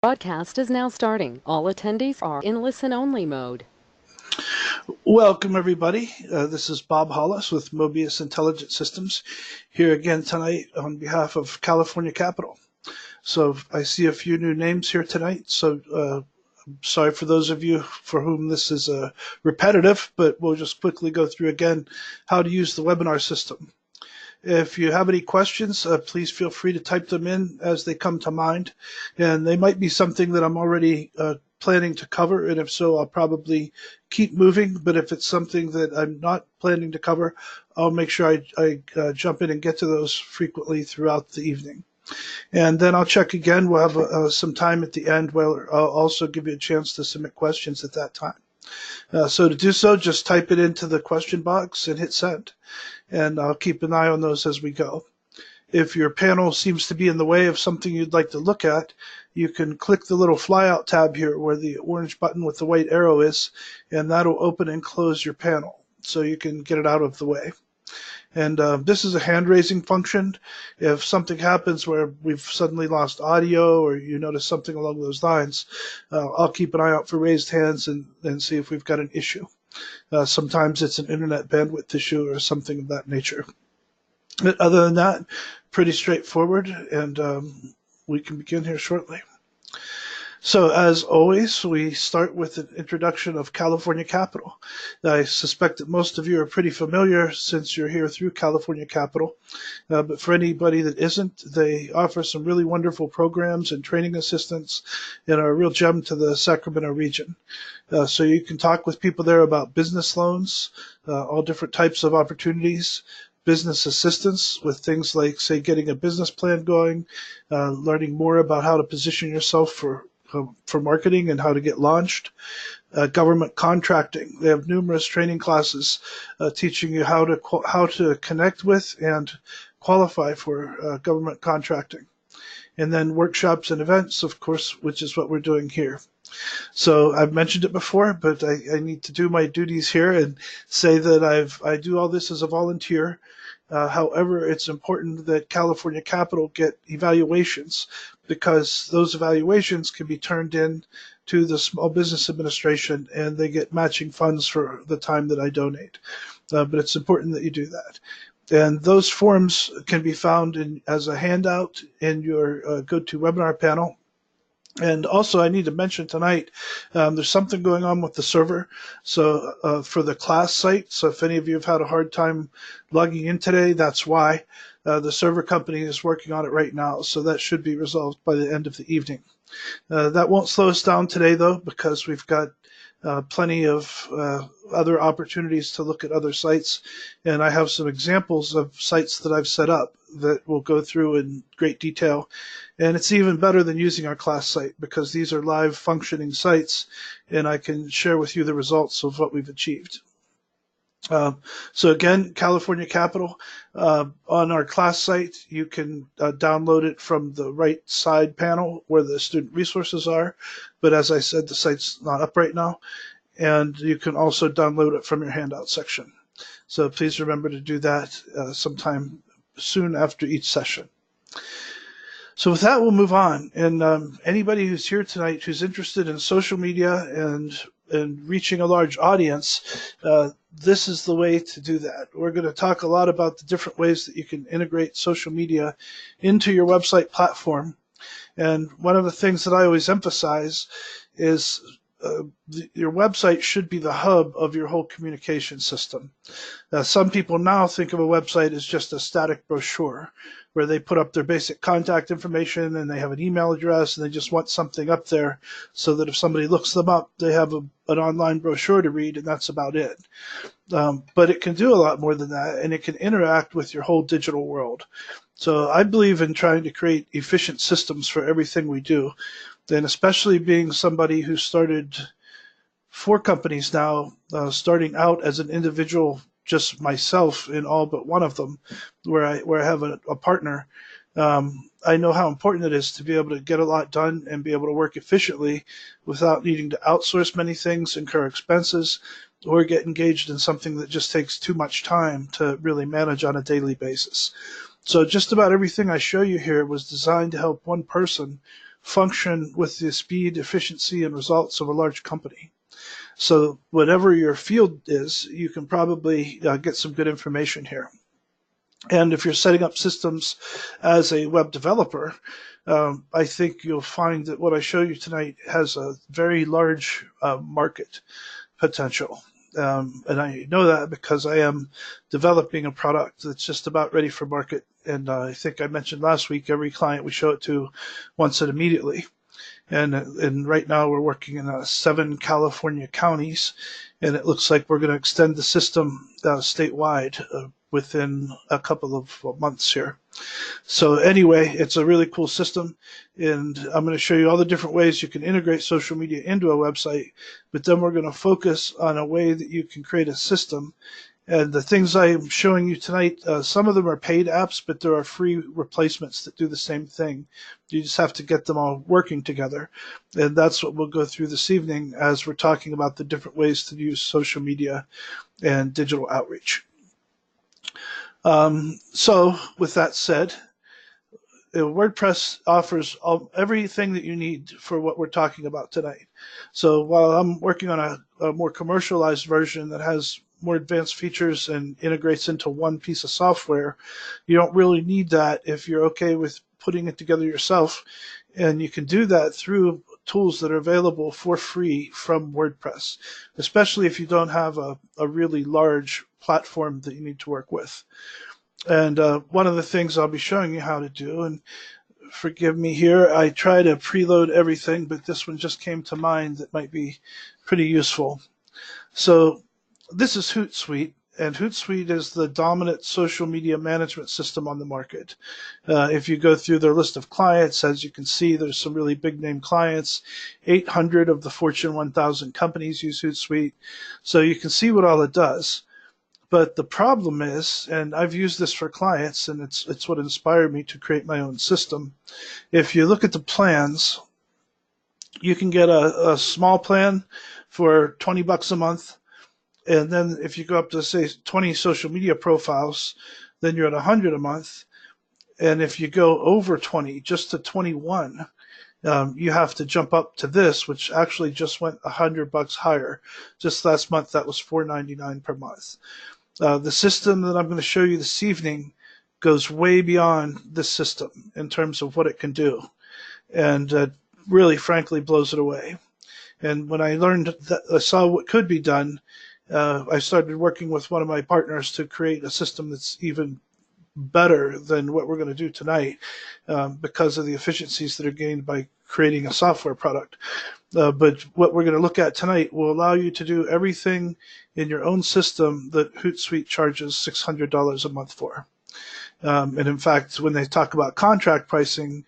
Broadcast is now starting. All attendees are in listen-only mode. Welcome, everybody. This is Bob Hollis with Mobius Intelligent Systems, here again tonight on behalf of California Capital. So I see a few new names here tonight, so sorry for those of you for whom this is repetitive, but we'll just quickly go through again how to use the webinar system. If you have any questions, please feel free to type them in as they come to mind. And they might be something that I'm already planning to cover, and if so, I'll probably keep moving. But if it's something that I'm not planning to cover, I'll make sure I jump in and get to those frequently throughout the evening. And then I'll check again. We'll have some time at the end where I'll also give you a chance to submit questions at that time. So to do so, just type it into the question box and hit send. And I'll keep an eye on those as we go. If your panel seems to be in the way of something you'd like to look at, you can click the little flyout tab here where the orange button with the white arrow is, and that'll open and close your panel so you can get it out of the way. And this is a hand-raising function. If something happens where we've suddenly lost audio or you notice something along those lines, I'll keep an eye out for raised hands and see if we've got an issue. Sometimes it's an internet bandwidth issue or something of that nature. But other than that, pretty straightforward, and we can begin here shortly. So as always, we start with an introduction of California Capital. I suspect that most of you are pretty familiar since you're here through California Capital. But for anybody that isn't, they offer some really wonderful programs and training assistance and are a real gem to the Sacramento region. So you can talk with people there about business loans, all different types of opportunities, business assistance with things like, say, getting a business plan going, learning more about how to position yourself for marketing and how to get launched. Government contracting. They have numerous training classes teaching you how to connect with and qualify for government contracting. And then workshops and events, of course, which is what we're doing here. So I've mentioned it before, but I need to do my duties here and say that I do all this as a volunteer. However, it's important that California Capital get evaluations because those evaluations can be turned in to the Small Business Administration and they get matching funds for the time that I donate. But it's important that you do that. And those forms can be found as a handout in your GoToWebinar panel. And also, I need to mention tonight, there's something going on with the server. So for the class site, so if any of you have had a hard time logging in today, that's why. The server company is working on it right now, so that should be resolved by the end of the evening. That won't slow us down today, though, because we've got plenty of other opportunities to look at other sites. And I have some examples of sites that I've set up that we'll go through in great detail. And it's even better than using our class site because these are live functioning sites and I can share with you the results of what we've achieved. So again, California Capital, on our class site, you can download it from the right side panel where the student resources are. But as I said, the site's not up right now. And you can also download it from your handout section. So please remember to do that sometime soon after each session. So with that, we'll move on. And anybody who's here tonight who's interested in social media and reaching a large audience, this is the way to do that. We're going to talk a lot about the different ways that you can integrate social media into your website platform. And one of the things that I always emphasize is your website should be the hub of your whole communication system. Some people now think of a website as just a static brochure where they put up their basic contact information and they have an email address and they just want something up there so that if somebody looks them up, they have an online brochure to read and that's about it. But it can do a lot more than that and it can interact with your whole digital world. So I believe in trying to create efficient systems for everything we do. And especially being somebody who started 4 companies now, starting out as an individual, just myself in all but one of them, where I have a partner. I know how important it is to be able to get a lot done and be able to work efficiently without needing to outsource many things, incur expenses, or get engaged in something that just takes too much time to really manage on a daily basis. So just about everything I show you here was designed to help one person function with the speed, efficiency, and results of a large company. So whatever your field is, you can probably get some good information here. And if you're setting up systems as a web developer, I think you'll find that what I show you tonight has a very large market potential. And I know that because I am developing a product that's just about ready for market. And I think I mentioned last week, every client we show it to wants it immediately. And right now we're working in 7 California counties, and it looks like we're going to extend the system statewide within a couple of months here. So anyway, it's a really cool system, and I'm going to show you all the different ways you can integrate social media into a website, but then we're going to focus on a way that you can create a system. And the things I'm showing you tonight, some of them are paid apps, but there are free replacements that do the same thing. You just have to get them all working together. And that's what we'll go through this evening as we're talking about the different ways to use social media and digital outreach. So with that said, WordPress offers everything that you need for what we're talking about tonight. So while I'm working on a more commercialized version that has more advanced features and integrates into one piece of software, you don't really need that if you're okay with putting it together yourself. And you can do that through tools that are available for free from WordPress, especially if you don't have a really large platform that you need to work with. And one of the things I'll be showing you how to do, and forgive me here, I try to preload everything, but this one just came to mind that might be pretty useful. So this is Hootsuite, and Hootsuite is the dominant social media management system on the market. If you go through their list of clients, as you can see, there's some really big name clients. 800 of the Fortune 1000 companies use Hootsuite, so you can see what all it does. But the problem is, and I've used this for clients, and it's what inspired me to create my own system. If you look at the plans, you can get a small plan for $20 a month. And then if you go up to, say, 20 social media profiles, then you're at $100 a month. And if you go over 20, just to 21, you have to jump up to this, which actually just went $100 higher. Just last month, that was $4.99 per month. The system that I'm going to show you this evening goes way beyond this system in terms of what it can do, and really, frankly, blows it away. And when I learned that, I saw what could be done, I started working with one of my partners to create a system that's even better than what we're going to do tonight, because of the efficiencies that are gained by creating a software product. But what we're going to look at tonight will allow you to do everything in your own system that Hootsuite charges $600 a month for. And in fact, when they talk about contract pricing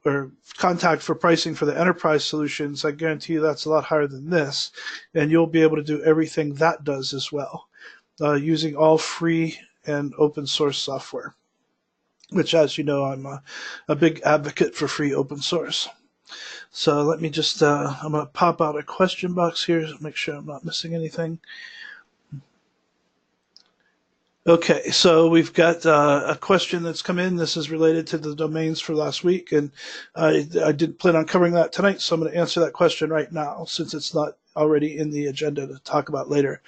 or contact for pricing for the enterprise solutions, I guarantee you that's a lot higher than this. And you'll be able to do everything that does as well, using all free and open source software, which, as you know, I'm a big advocate for free open source. So let me just, I'm going to pop out a question box here to make sure I'm not missing anything. Okay, so we've got a question that's come in. This is related to the domains for last week, and I didn't plan on covering that tonight, so I'm going to answer that question right now since it's not already in the agenda to talk about later.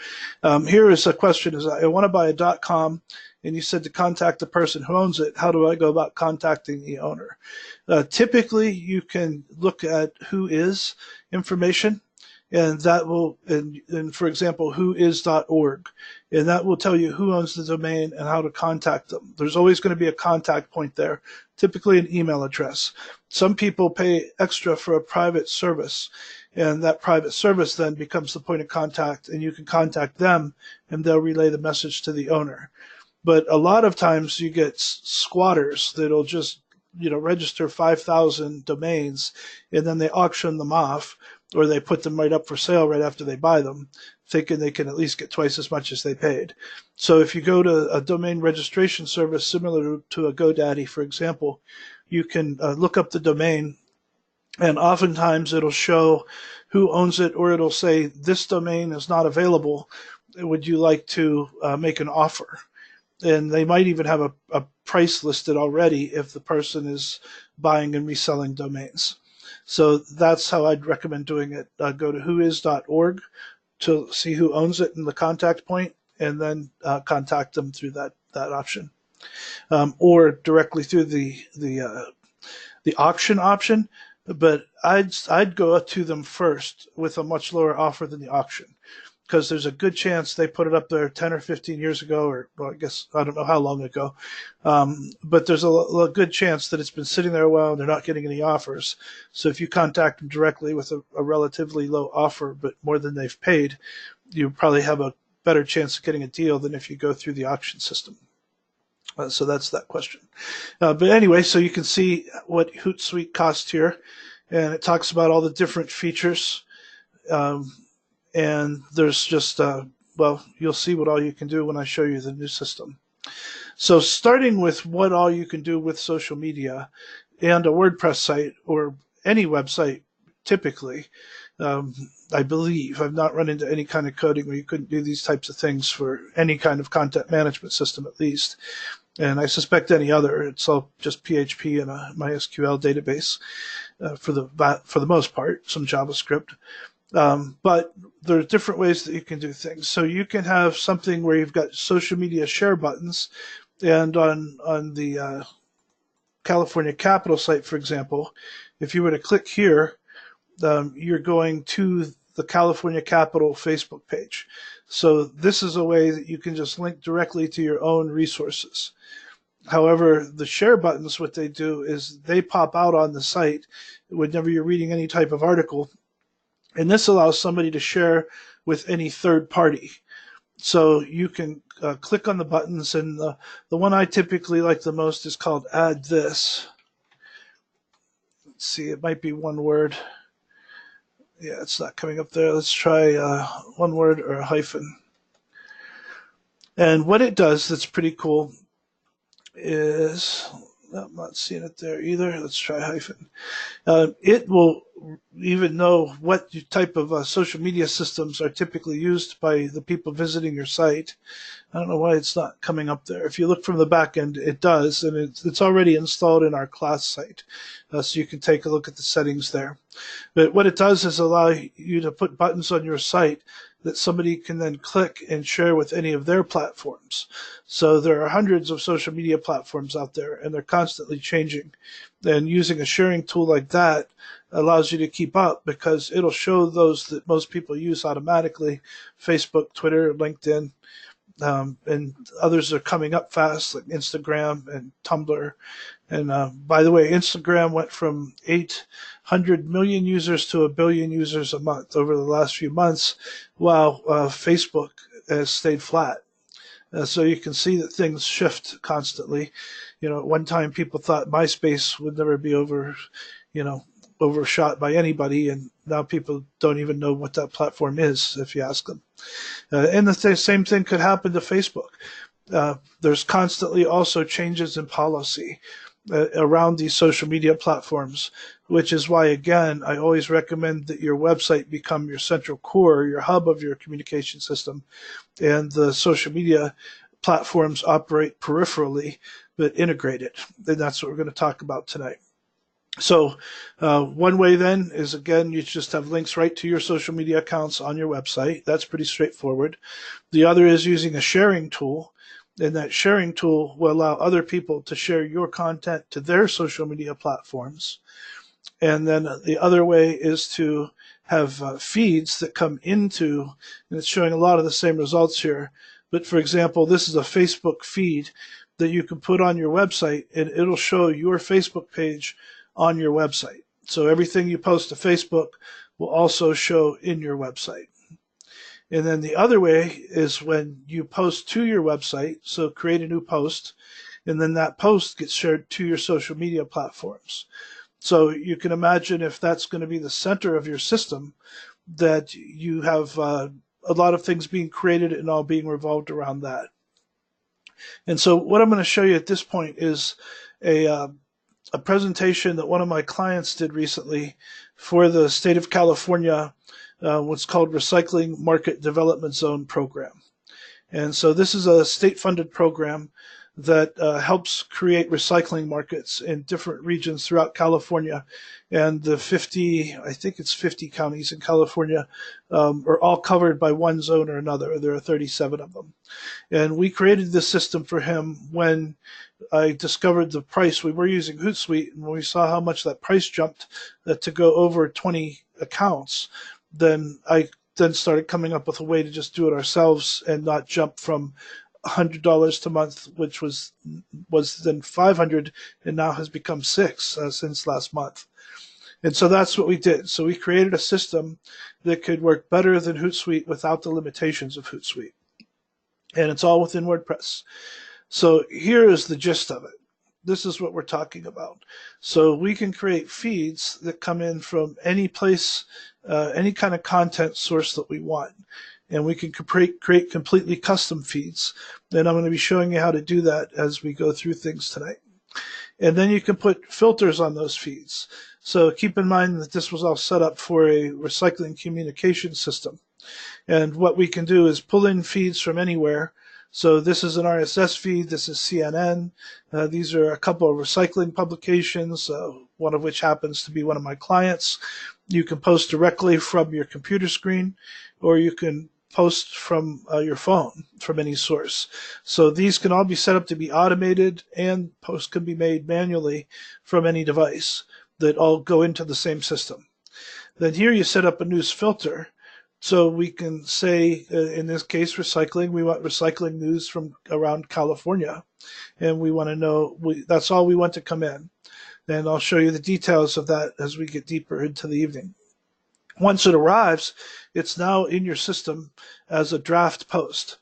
Here is a question: I want to buy a .com, and you said to contact the person who owns it. How do I go about contacting the owner? Typically, you can look at who is information, and that will, and for example, whois.org, and that will tell you who owns the domain and how to contact them. There's always going to be a contact point there, typically an email address. Some people pay extra for a private service, and that private service then becomes the point of contact, and you can contact them, and they'll relay the message to the owner. But a lot of times you get squatters that'll just, register 5,000 domains, and then they auction them off, or they put them right up for sale right after they buy them, thinking they can at least get twice as much as they paid. So if you go to a domain registration service similar to a GoDaddy, for example, you can look up the domain, and oftentimes it'll show who owns it, or it'll say, this domain is not available. Would you like to make an offer? And they might even have a price listed already if the person is buying and reselling domains. So that's how I'd recommend doing it. Go to whois.org to see who owns it in the contact point, and then contact them through that option, or directly through the auction option. But I'd go to them first with a much lower offer than the auction, because there's a good chance they put it up there 10 or 15 years ago, or well, I guess I don't know how long ago, but there's a good chance that it's been sitting there a while and they're not getting any offers. So if you contact them directly with a relatively low offer, but more than they've paid, you probably have a better chance of getting a deal than if you go through the auction system. So that's that question. But anyway, so you can see what Hootsuite costs here, and it talks about all the different features. And there's just, well, you'll see what all you can do when I show you the new system. So starting with what all you can do with social media and a WordPress site, or any website typically, I believe. I've not run into any kind of coding where you couldn't do these types of things for any kind of content management system, at least. And I suspect any other. It's all just PHP and a MySQL database for the most part, some JavaScript. But there are different ways that you can do things. So you can have something where you've got social media share buttons, and on the California Capitol site, for example, if you were to click here, you're going to the California Capitol Facebook page. So this is a way that you can just link directly to your own resources. However, the share buttons, what they do is they pop out on the site whenever you're reading any type of article, and this allows somebody to share with any third party. So you can click on the buttons, and the one I typically like the most is called Add This. Let's see, it might be one word. Yeah, it's not coming up there. Let's try one word or a hyphen. And what it does that's pretty cool is, I'm not seeing it there either. Let's try hyphen. It will even know what type of social media systems are typically used by the people visiting your site. I don't know why it's not coming up there. If you look from the back end, it does, and it's already installed in our class site. So you can take a look at the settings there. But what it does is allow you to put buttons on your site that somebody can then click and share with any of their platforms. So there are hundreds of social media platforms out there, and they're constantly changing. And using a sharing tool like that allows you to keep up, because it'll show those that most people use automatically: Facebook, Twitter, LinkedIn, and others are coming up fast, like Instagram and Tumblr. And by the way, Instagram went from 800 million users to 1 billion users a month over the last few months, while Facebook has stayed flat. So you can see that things shift constantly. You know, at one time people thought MySpace would never be overshot by anybody, and now people don't even know what that platform is if you ask them. And the same thing could happen to Facebook. There's constantly also changes in policy around these social media platforms, which is why, again, I always recommend that your website become your central core, your hub of your communication system, and the social media platforms operate peripherally but integrated. And that's what we're going to talk about tonight. So one way then is, again, you just have links right to your social media accounts on your website. That's pretty straightforward. The other is using a sharing tool, and that sharing tool will allow other people to share your content to their social media platforms. And then the other way is to have feeds that come into, and it's showing a lot of the same results here. But for example, this is a Facebook feed that you can put on your website, and it'll show your Facebook page on your website. So everything you post to Facebook will also show in your website. And then the other way is when you post to your website, so create a new post, and then that post gets shared to your social media platforms. So you can imagine, if that's going to be the center of your system, that you have a lot of things being created and all being revolved around that. And so what I'm going to show you at this point is a presentation that one of my clients did recently for the state of California, what's called Recycling Market Development Zone program. And so this is a state-funded program that helps create recycling markets in different regions throughout California. And the 50, I think it's 50 counties in California, are all covered by one zone or another. There are 37 of them. And we created this system for him when I discovered the price. We were using Hootsuite, and when we saw how much that price jumped to go over 20 accounts, then I then started coming up with a way to just do it ourselves and not jump from $100 a month, which was then 500, and now has become $6 since last month. And so that's what we did. So we created a system that could work better than Hootsuite without the limitations of Hootsuite. And it's all within WordPress. So here is the gist of it. This is what we're talking about. So we can create feeds that come in from any place, any kind of content source that we want. And we can create completely custom feeds. And I'm going to be showing you how to do that as we go through things tonight. And then you can put filters on those feeds. So keep in mind that this was all set up for a recycling communication system. And what we can do is pull in feeds from anywhere. So this is an RSS feed. This is CNN. These are a couple of recycling publications, one of which happens to be one of my clients. You can post directly from your computer screen, or you can post from your phone from any source. So these can all be set up to be automated, and posts can be made manually from any device that all go into the same system. Then here you set up a news filter. So we can say, in this case, recycling, we want recycling news from around California. And we want to know, that's all we want to come in. And I'll show you the details of that as we get deeper into the evening. Once it arrives, it's now in your system as a draft post.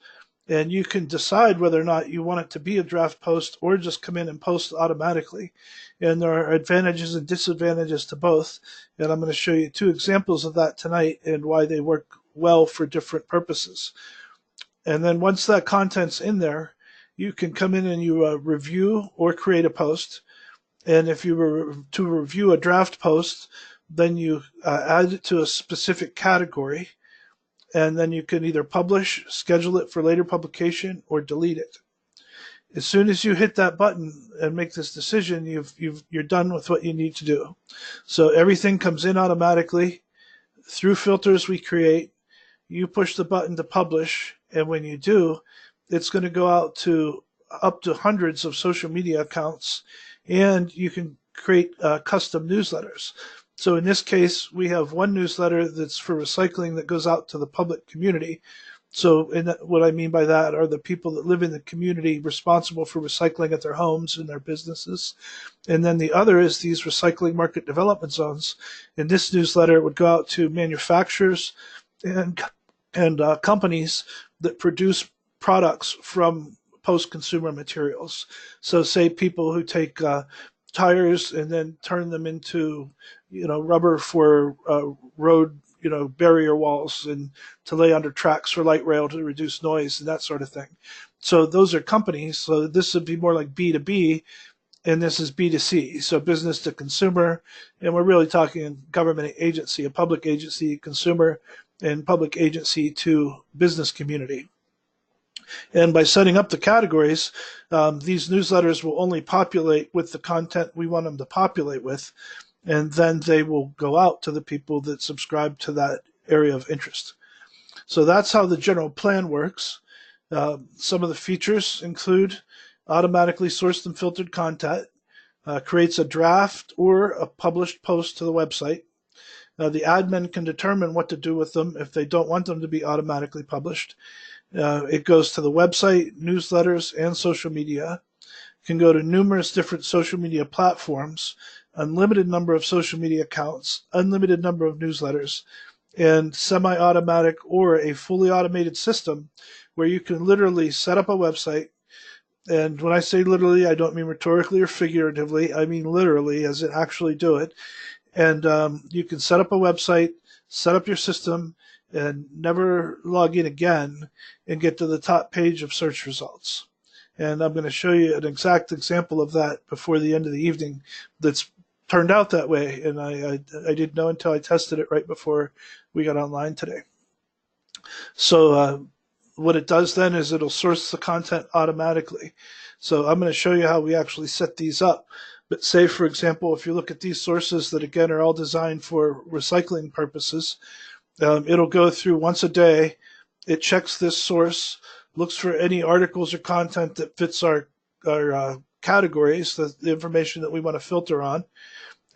And you can decide whether or not you want it to be a draft post or just come in and post automatically. And there are advantages and disadvantages to both. And I'm going to show you 2 examples of that tonight and why they work well for different purposes. And then once that content's in there, you can come in and you review or create a post. And if you were to review a draft post, then you add it to a specific category. And then you can either publish, schedule it for later publication, or delete it. As soon as you hit that button and make this decision, you're done with what you need to do. So everything comes in automatically through filters we create. You push the button to publish, and when you do, it's going to go out to up to hundreds of social media accounts, and you can create custom newsletters. So in this case, we have one newsletter that's for recycling that goes out to the public community. So what I mean by that are the people that live in the community responsible for recycling at their homes and their businesses. And then the other is these recycling market development zones. In this newsletter, it would go out to manufacturers and companies that produce products from post-consumer materials. So say people who take tires and then turn them into rubber for road, barrier walls and to lay under tracks for light rail to reduce noise and that sort of thing. So those are companies. So this would be more like B2B, and this is B2C, so business to consumer. And we're really talking government agency, a public agency, consumer, and public agency to business community. And by setting up the categories, these newsletters will only populate with the content we want them to populate with, and then they will go out to the people that subscribe to that area of interest. So that's how the general plan works. Some of the features include automatically sourced and filtered content, creates a draft or a published post to the website. The admin can determine what to do with them if they don't want them to be automatically published. It goes to the website, newsletters, and social media. It can go to numerous different social media platforms, unlimited number of social media accounts, unlimited number of newsletters, and semi-automatic or a fully automated system where you can literally set up a website. And when I say literally, I don't mean rhetorically or figuratively. I mean literally, as in actually do it. And you can set up a website, set up your system, and never log in again and get to the top page of search results. And I'm going to show you an exact example of that before the end of the evening that's turned out that way. And I didn't know until I tested it right before we got online today. So what it does then is it'll source the content automatically. So I'm going to show you how we actually set these up. But say, for example, if you look at these sources that, again, are all designed for recycling purposes, it'll go through once a day. It checks this source, looks for any articles or content that fits our categories, the information that we want to filter on,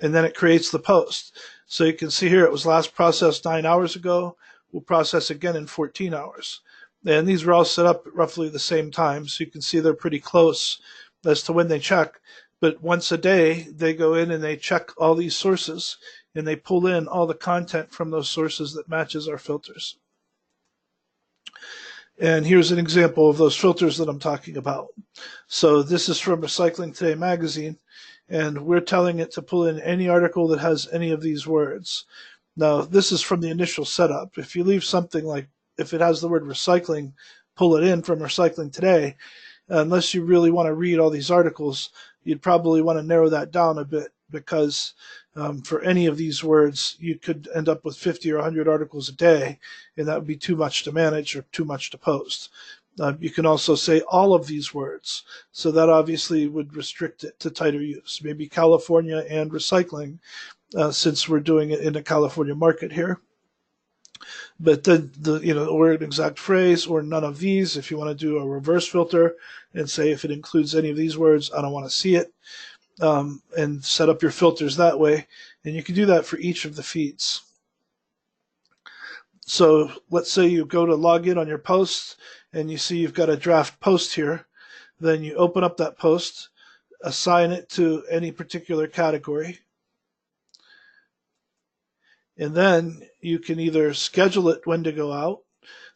and then it creates the post. So you can see here it was last processed 9 hours ago. We'll process again in 14 hours. And these were all set up at roughly the same time, so you can see they're pretty close as to when they check. But once a day, they go in and they check all these sources, and they pull in all the content from those sources that matches our filters. And here's an example of those filters that I'm talking about. So this is from Recycling Today magazine, and we're telling it to pull in any article that has any of these words. Now, this is from the initial setup. If you leave something like, if it has the word recycling, pull it in from Recycling Today, unless you really want to read all these articles, you'd probably want to narrow that down a bit, because for any of these words, you could end up with 50 or 100 articles a day, and that would be too much to manage or too much to post. You can also say all of these words, so that obviously would restrict it to tighter use, maybe California and recycling, since we're doing it in the California market here. But then or an exact phrase, or none of these. If you want to do a reverse filter and say if it includes any of these words, I don't want to see it, and set up your filters that way. And you can do that for each of the feeds. So let's say you go to log in on your post and you see you've got a draft post here. Then you open up that post, assign it to any particular category, and then you can either schedule it when to go out.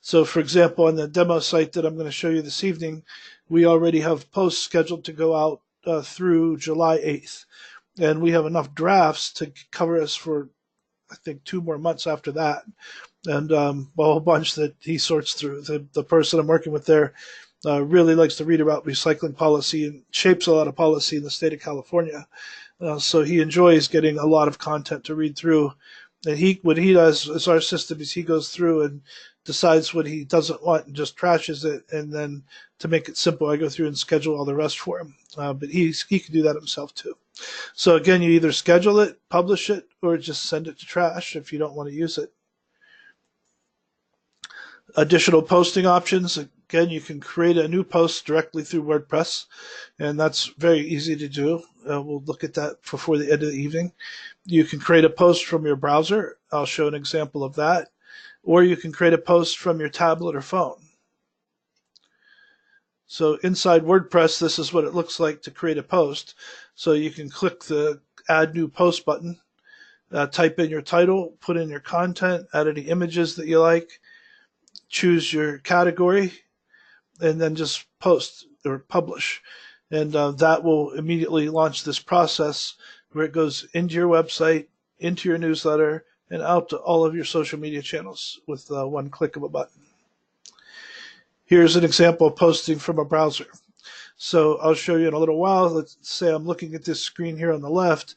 So for example, on the demo site that I'm going to show you this evening, we already have posts scheduled to go out through July 8th. And we have enough drafts to cover us for, I think, 2 more months after that. And a whole bunch that he sorts through. The person I'm working with there really likes to read about recycling policy and shapes a lot of policy in the state of California. So he enjoys getting a lot of content to read through. And what he does as our system is he goes through and decides what he doesn't want and just trashes it. And then to make it simple, I go through and schedule all the rest for him. But he can do that himself too. So again, you either schedule it, publish it, or just send it to trash if you don't want to use it. Additional posting options. Again, you can create a new post directly through WordPress, and that's very easy to do. We'll look at that before the end of the evening. You can create a post from your browser. I'll show an example of that. Or you can create a post from your tablet or phone. So inside WordPress, this is what it looks like to create a post. So you can click the Add New Post button, type in your title, put in your content, add any images that you like, choose your category, and then just post or publish. And that will immediately launch this process where it goes into your website, into your newsletter, and out to all of your social media channels with one click of a button. Here's an example of posting from a browser. So I'll show you in a little while. Let's say I'm looking at this screen here on the left,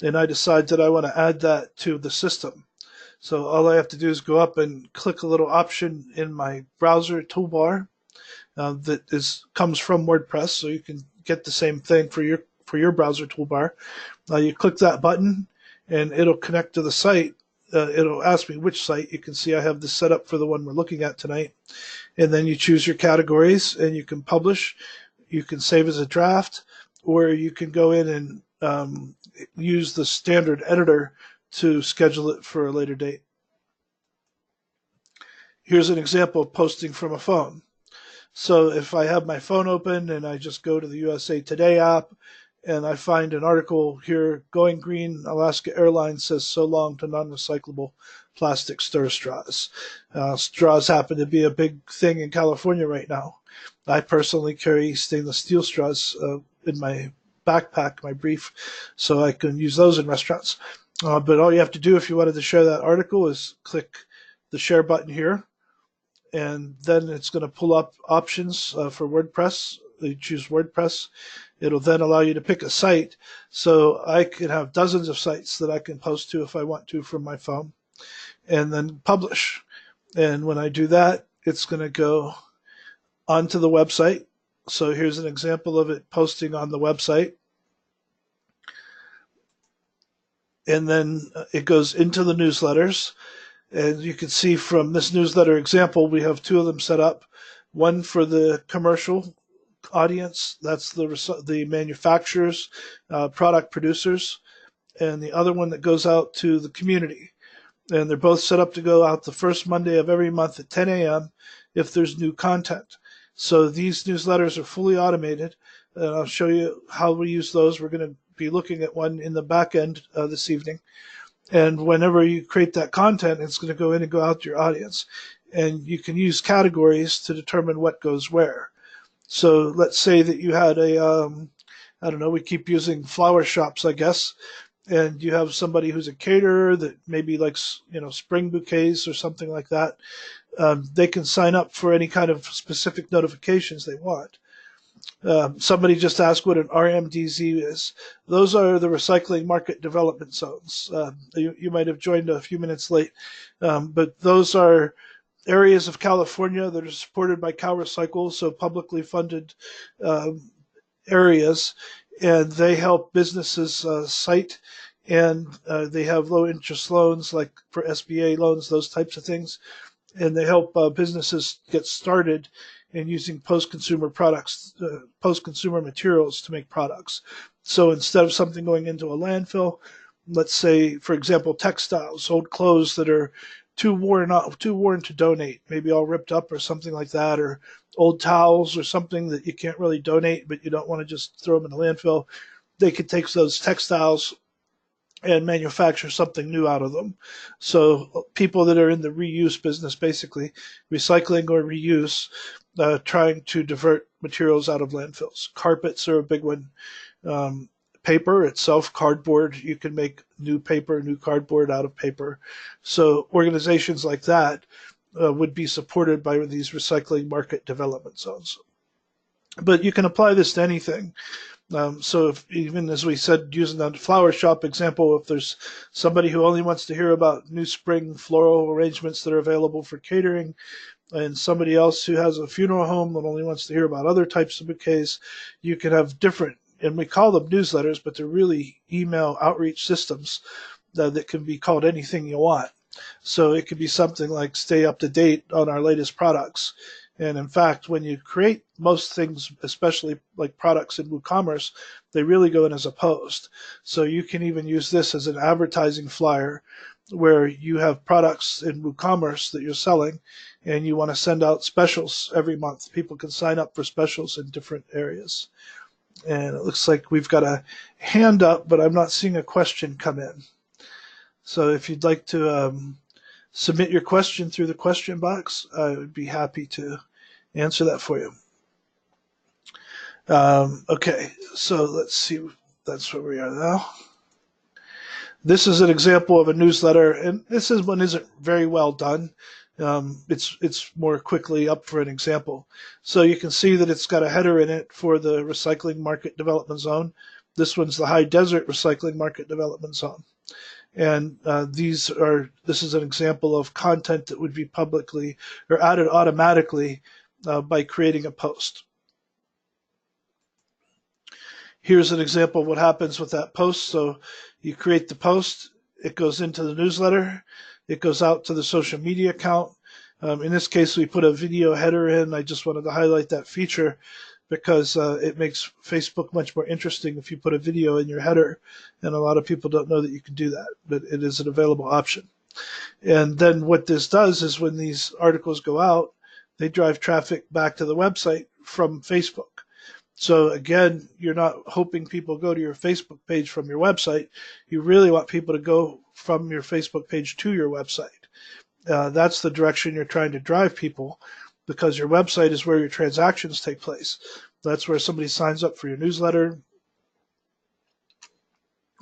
and I decide that I want to add that to the system. So all I have to do is go up and click a little option in my browser toolbar that comes from WordPress, so you can get the same thing for your browser toolbar. You click that button, and it'll connect to the site. It'll ask me which site. You can see I have this set up for the one we're looking at tonight. And then you choose your categories, and you can publish. You can save as a draft, or you can go in and use the standard editor to schedule it for a later date. Here's an example of posting from a phone. So if I have my phone open and I just go to the USA Today app and I find an article here, Going Green, Alaska Airlines says so long to non-recyclable plastic stir straws. Straws happen to be a big thing in California right now. I personally carry stainless steel straws in my backpack, my brief, so I can use those in restaurants. But all you have to do if you wanted to share that article is click the share button here, and then it's going to pull up options for WordPress. You choose WordPress. It'll then allow you to pick a site. So I can have dozens of sites that I can post to if I want to from my phone, and then publish. And when I do that, it's going to go onto the website. So here's an example of it posting on the website. And then it goes into the newsletters. And you can see from this newsletter example, we have two of them set up. One for the commercial audience, that's the manufacturers, product producers, and the other one that goes out to the community. And they're both set up to go out the first Monday of every month at 10 a.m. if there's new content. So these newsletters are fully automated, and I'll show you how we use those. We're going to be looking at one in the back end this evening. And whenever you create that content, it's going to go in and go out to your audience. And you can use categories to determine what goes where. So let's say that you had I don't know, we keep using flower shops, I guess, and you have somebody who's a caterer that maybe likes, spring bouquets or something like that. They can sign up for any kind of specific notifications they want. Somebody just asked what an RMDZ is. Those are the recycling market development zones. You might have joined a few minutes late, but those are areas of California that are supported by CalRecycle, so publicly funded areas, and they help businesses cite, and they have low interest loans like for SBA loans, those types of things, and they help businesses get started in using post-consumer products, post-consumer materials to make products. So instead of something going into a landfill, let's say, for example, textiles, old clothes that are too worn to donate, maybe all ripped up or something like that, or old towels or something that you can't really donate, but you don't want to just throw them in the landfill. They could take those textiles and manufacture something new out of them. So people that are in the reuse business, basically recycling or reuse, trying to divert materials out of landfills. Carpets are a big one. Paper itself, cardboard, you can make new paper, new cardboard out of paper. So organizations like that would be supported by these recycling market development zones. But you can apply this to anything. So if, even as we said, using the flower shop example, if there's somebody who only wants to hear about new spring floral arrangements that are available for catering, and somebody else who has a funeral home that only wants to hear about other types of bouquets, you can have different, and we call them newsletters, but they're really email outreach systems that can be called anything you want. So it could be something like stay up to date on our latest products. And in fact, when you create most things, especially like products in WooCommerce, they really go in as a post. So you can even use this as an advertising flyer where you have products in WooCommerce that you're selling and you want to send out specials every month. People can sign up for specials in different areas. And it looks like we've got a hand up, but I'm not seeing a question come in. So if you'd like to submit your question through the question box, I would be happy to answer that for you. Okay, so let's see. That's where we are now. This is an example of a newsletter, and this one isn't very well done. It's more quickly up for an example. So you can see that it's got a header in it for the Recycling Market Development Zone. This one's the High Desert Recycling Market Development Zone. And this is an example of content that would be publicly or added automatically by creating a post. Here's an example of what happens with that post. So you create the post, it goes into the newsletter, it goes out to the social media account. In this case, we put a video header in. I just wanted to highlight that feature because it makes Facebook much more interesting if you put a video in your header, and a lot of people don't know that you can do that, but it is an available option. And then what this does is when these articles go out, they drive traffic back to the website from Facebook. So again, you're not hoping people go to your Facebook page from your website. You really want people to go from your Facebook page to your website. That's the direction you're trying to drive people, because your website is where your transactions take place. That's where somebody signs up for your newsletter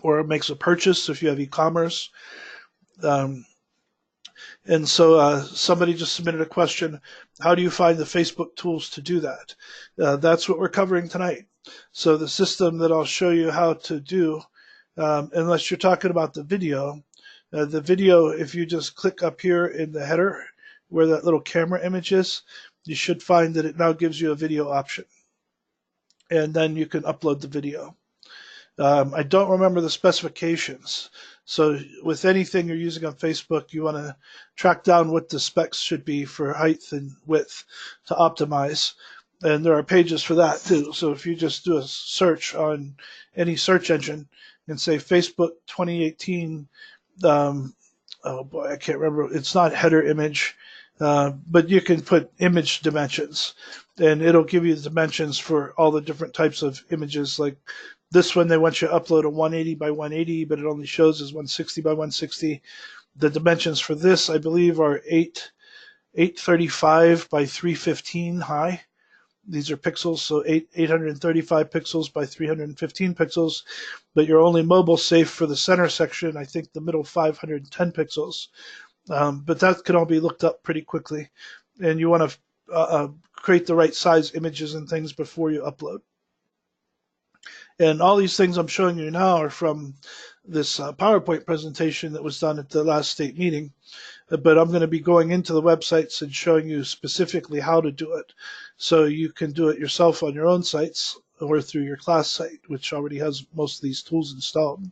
or makes a purchase if you have e-commerce. And so somebody just submitted a question, how do you find the Facebook tools to do that? That's what we're covering tonight. So the system that I'll show you how to do, unless you're talking about the video, if you just click up here in the header where that little camera image is, you should find that it now gives you a video option. And then you can upload the video. I don't remember the specifications. So with anything you're using on Facebook, you want to track down what the specs should be for height and width to optimize. And there are pages for that too. So if you just do a search on any search engine and say Facebook 2018, oh boy, I can't remember. It's not header image, but you can put image dimensions, and it'll give you the dimensions for all the different types of images. Like this one, they want you to upload a 180 by 180, but it only shows as 160 by 160. The dimensions for this, I believe, are 835 by 315 high. These are pixels, so 835 pixels by 315 pixels, but you're only mobile safe for the center section, I think the middle 510 pixels. But that can all be looked up pretty quickly, and you want to create the right size images and things before you upload. And all these things I'm showing you now are from this PowerPoint presentation that was done at the last state meeting. But I'm going to be going into the websites and showing you specifically how to do it. So you can do it yourself on your own sites or through your class site, which already has most of these tools installed.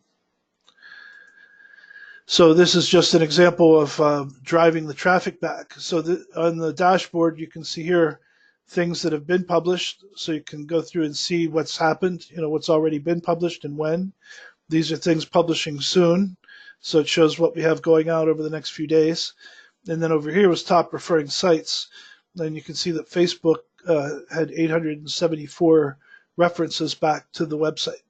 So this is just an example of driving the traffic back. So on the dashboard, you can see here things that have been published. So you can go through and see what's happened, what's already been published and when. These are things publishing soon. So it shows what we have going out over the next few days. And then over here was top referring sites. Then you can see that Facebook had 874 references back to the website.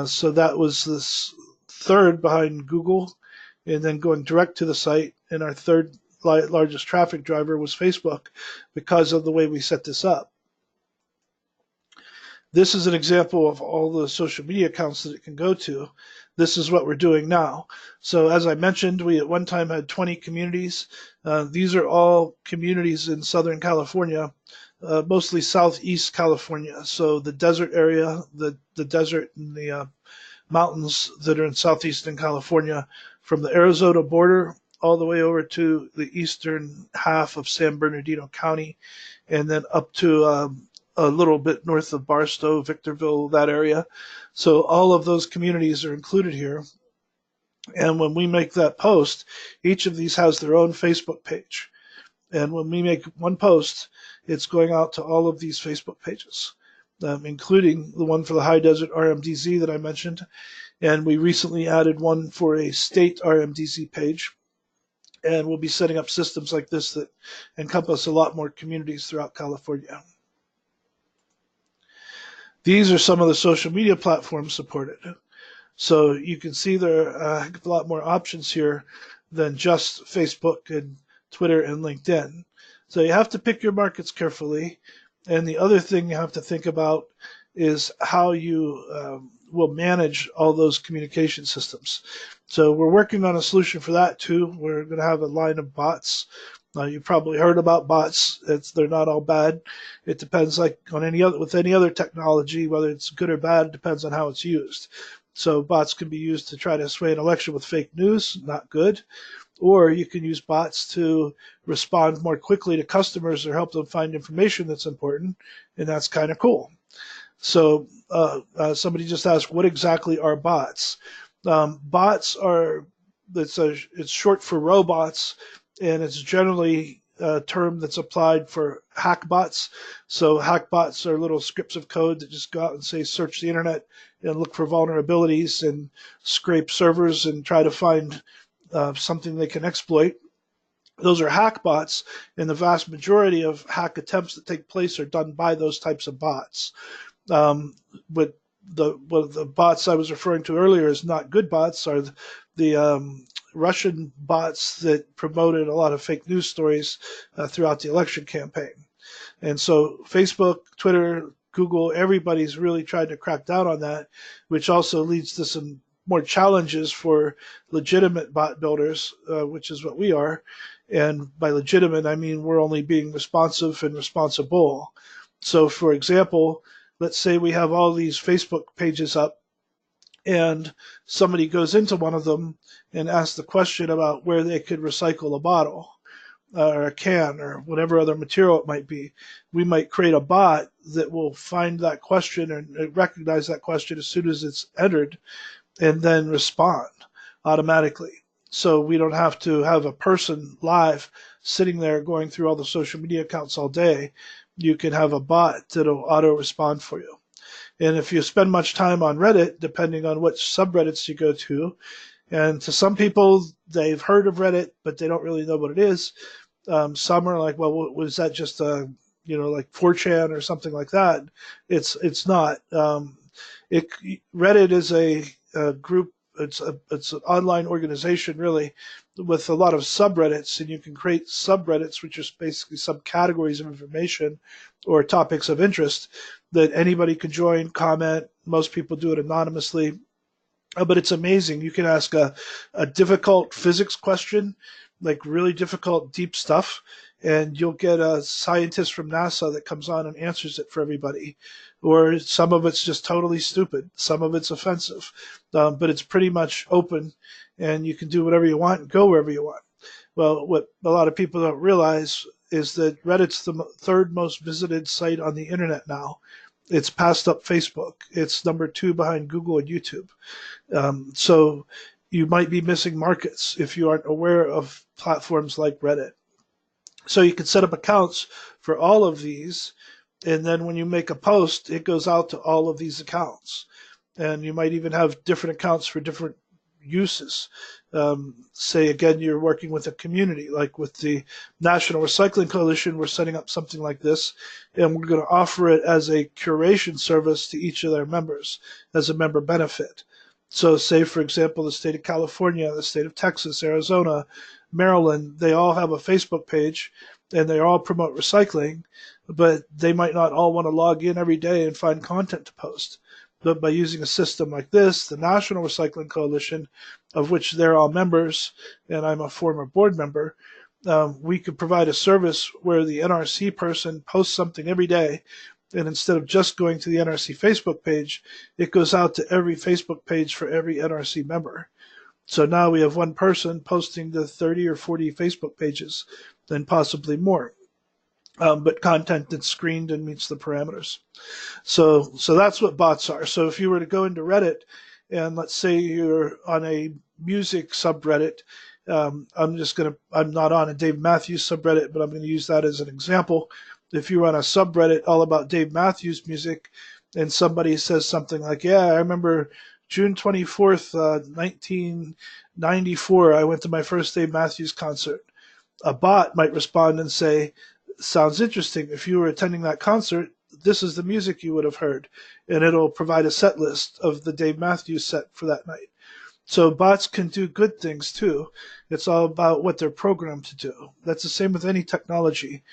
So that was this third behind Google, and then going direct to the site. And our third largest traffic driver was Facebook because of the way we set this up. This is an example of all the social media accounts that it can go to. This is what we're doing now. So as I mentioned, we at one time had 20 communities. These are all communities in Southern California, mostly Southeast California. So the desert area, the desert and the mountains that are in Southeastern California, from the Arizona border all the way over to the eastern half of San Bernardino County, and then up to a little bit north of Barstow, Victorville, that area. So all of those communities are included here. And when we make that post, each of these has their own Facebook page. And when we make one post, it's going out to all of these Facebook pages, including the one for the High Desert RMDZ that I mentioned. And we recently added one for a state RMDZ page. And we'll be setting up systems like this that encompass a lot more communities throughout California. These are some of the social media platforms supported. So you can see there are a heck of a lot more options here than just Facebook and Twitter and LinkedIn. So you have to pick your markets carefully. And the other thing you have to think about is how you will manage all those communication systems. So we're working on a solution for that too. We're going to have a line of bots. You probably heard about bots. They're not all bad. It depends, like on with any other technology, whether it's good or bad, it depends on how it's used. So bots can be used to try to sway an election with fake news, not good. Or you can use bots to respond more quickly to customers or help them find information that's important, and that's kind of cool. So somebody just asked, what exactly are bots? Bots are, it's short for robots, and it's generally a term that's applied for hack bots. So hack bots are little scripts of code that just go out and say, search the internet and look for vulnerabilities and scrape servers and try to find something they can exploit. Those are hack bots, and the vast majority of hack attempts that take place are done by those types of bots. But the bots I was referring to earlier as not good bots are the Russian bots that promoted a lot of fake news stories throughout the election campaign. And so Facebook, Twitter, Google, everybody's really tried to crack down on that, which also leads to some more challenges for legitimate bot builders, which is what we are. And by legitimate, I mean we're only being responsive and responsible. So for example, let's say we have all these Facebook pages up, and somebody goes into one of them and asks the question about where they could recycle a bottle. or a can or whatever other material it might be, we might create a bot that will find that question and recognize that question as soon as it's entered and then respond automatically. So we don't have to have a person live sitting there going through all the social media accounts all day. You can have a bot that'll auto respond for you. And if you spend much time on Reddit, depending on which subreddits you go to, and to some people, they've heard of Reddit, but they don't really know what it is. Some are like, well, was that just a, like 4chan or something like that? It's not. It Reddit is a group. It's an online organization really, with a lot of subreddits, and you can create subreddits, which are basically subcategories of information or topics of interest that anybody can join, comment. Most people do it anonymously. But it's amazing. You can ask a difficult physics question, like really difficult, deep stuff, and you'll get a scientist from NASA that comes on and answers it for everybody. Or some of it's just totally stupid. Some of it's offensive. But it's pretty much open, and you can do whatever you want and go wherever you want. Well, what a lot of people don't realize is that Reddit's the third most visited site on the internet now. It's passed up Facebook. It's number 2 behind Google and YouTube. So you might be missing markets if you aren't aware of platforms like Reddit. So you can set up accounts for all of these, and then when you make a post, it goes out to all of these accounts. And you might even have different accounts for different uses. Say again, you're working with a community, like with the National Recycling Coalition, we're setting up something like this, and we're going to offer it as a curation service to each of their members as a member benefit. So say, for example, the state of California, the state of Texas, Arizona, Maryland, they all have a Facebook page and they all promote recycling, but they might not all want to log in every day and find content to post. But by using a system like this, the National Recycling Coalition, of which they're all members, and I'm a former board member, we could provide a service where the NRC person posts something every day, and instead of just going to the NRC Facebook page, it goes out to every Facebook page for every NRC member. So now we have one person posting to 30 or 40 Facebook pages, and possibly more. But content that's screened and meets the parameters. So that's what bots are. So if you were to go into Reddit, and let's say you're on a music subreddit, I'm not on a Dave Matthews subreddit, but I'm going to use that as an example. If you're on a subreddit all about Dave Matthews music, and somebody says something like, yeah, I remember June 24th, 1994, I went to my first Dave Matthews concert. A bot might respond and say, sounds interesting. If you were attending that concert, this is the music you would have heard. And it'll provide a set list of the Dave Matthews set for that night. So bots can do good things too. It's all about what they're programmed to do. That's the same with any technology.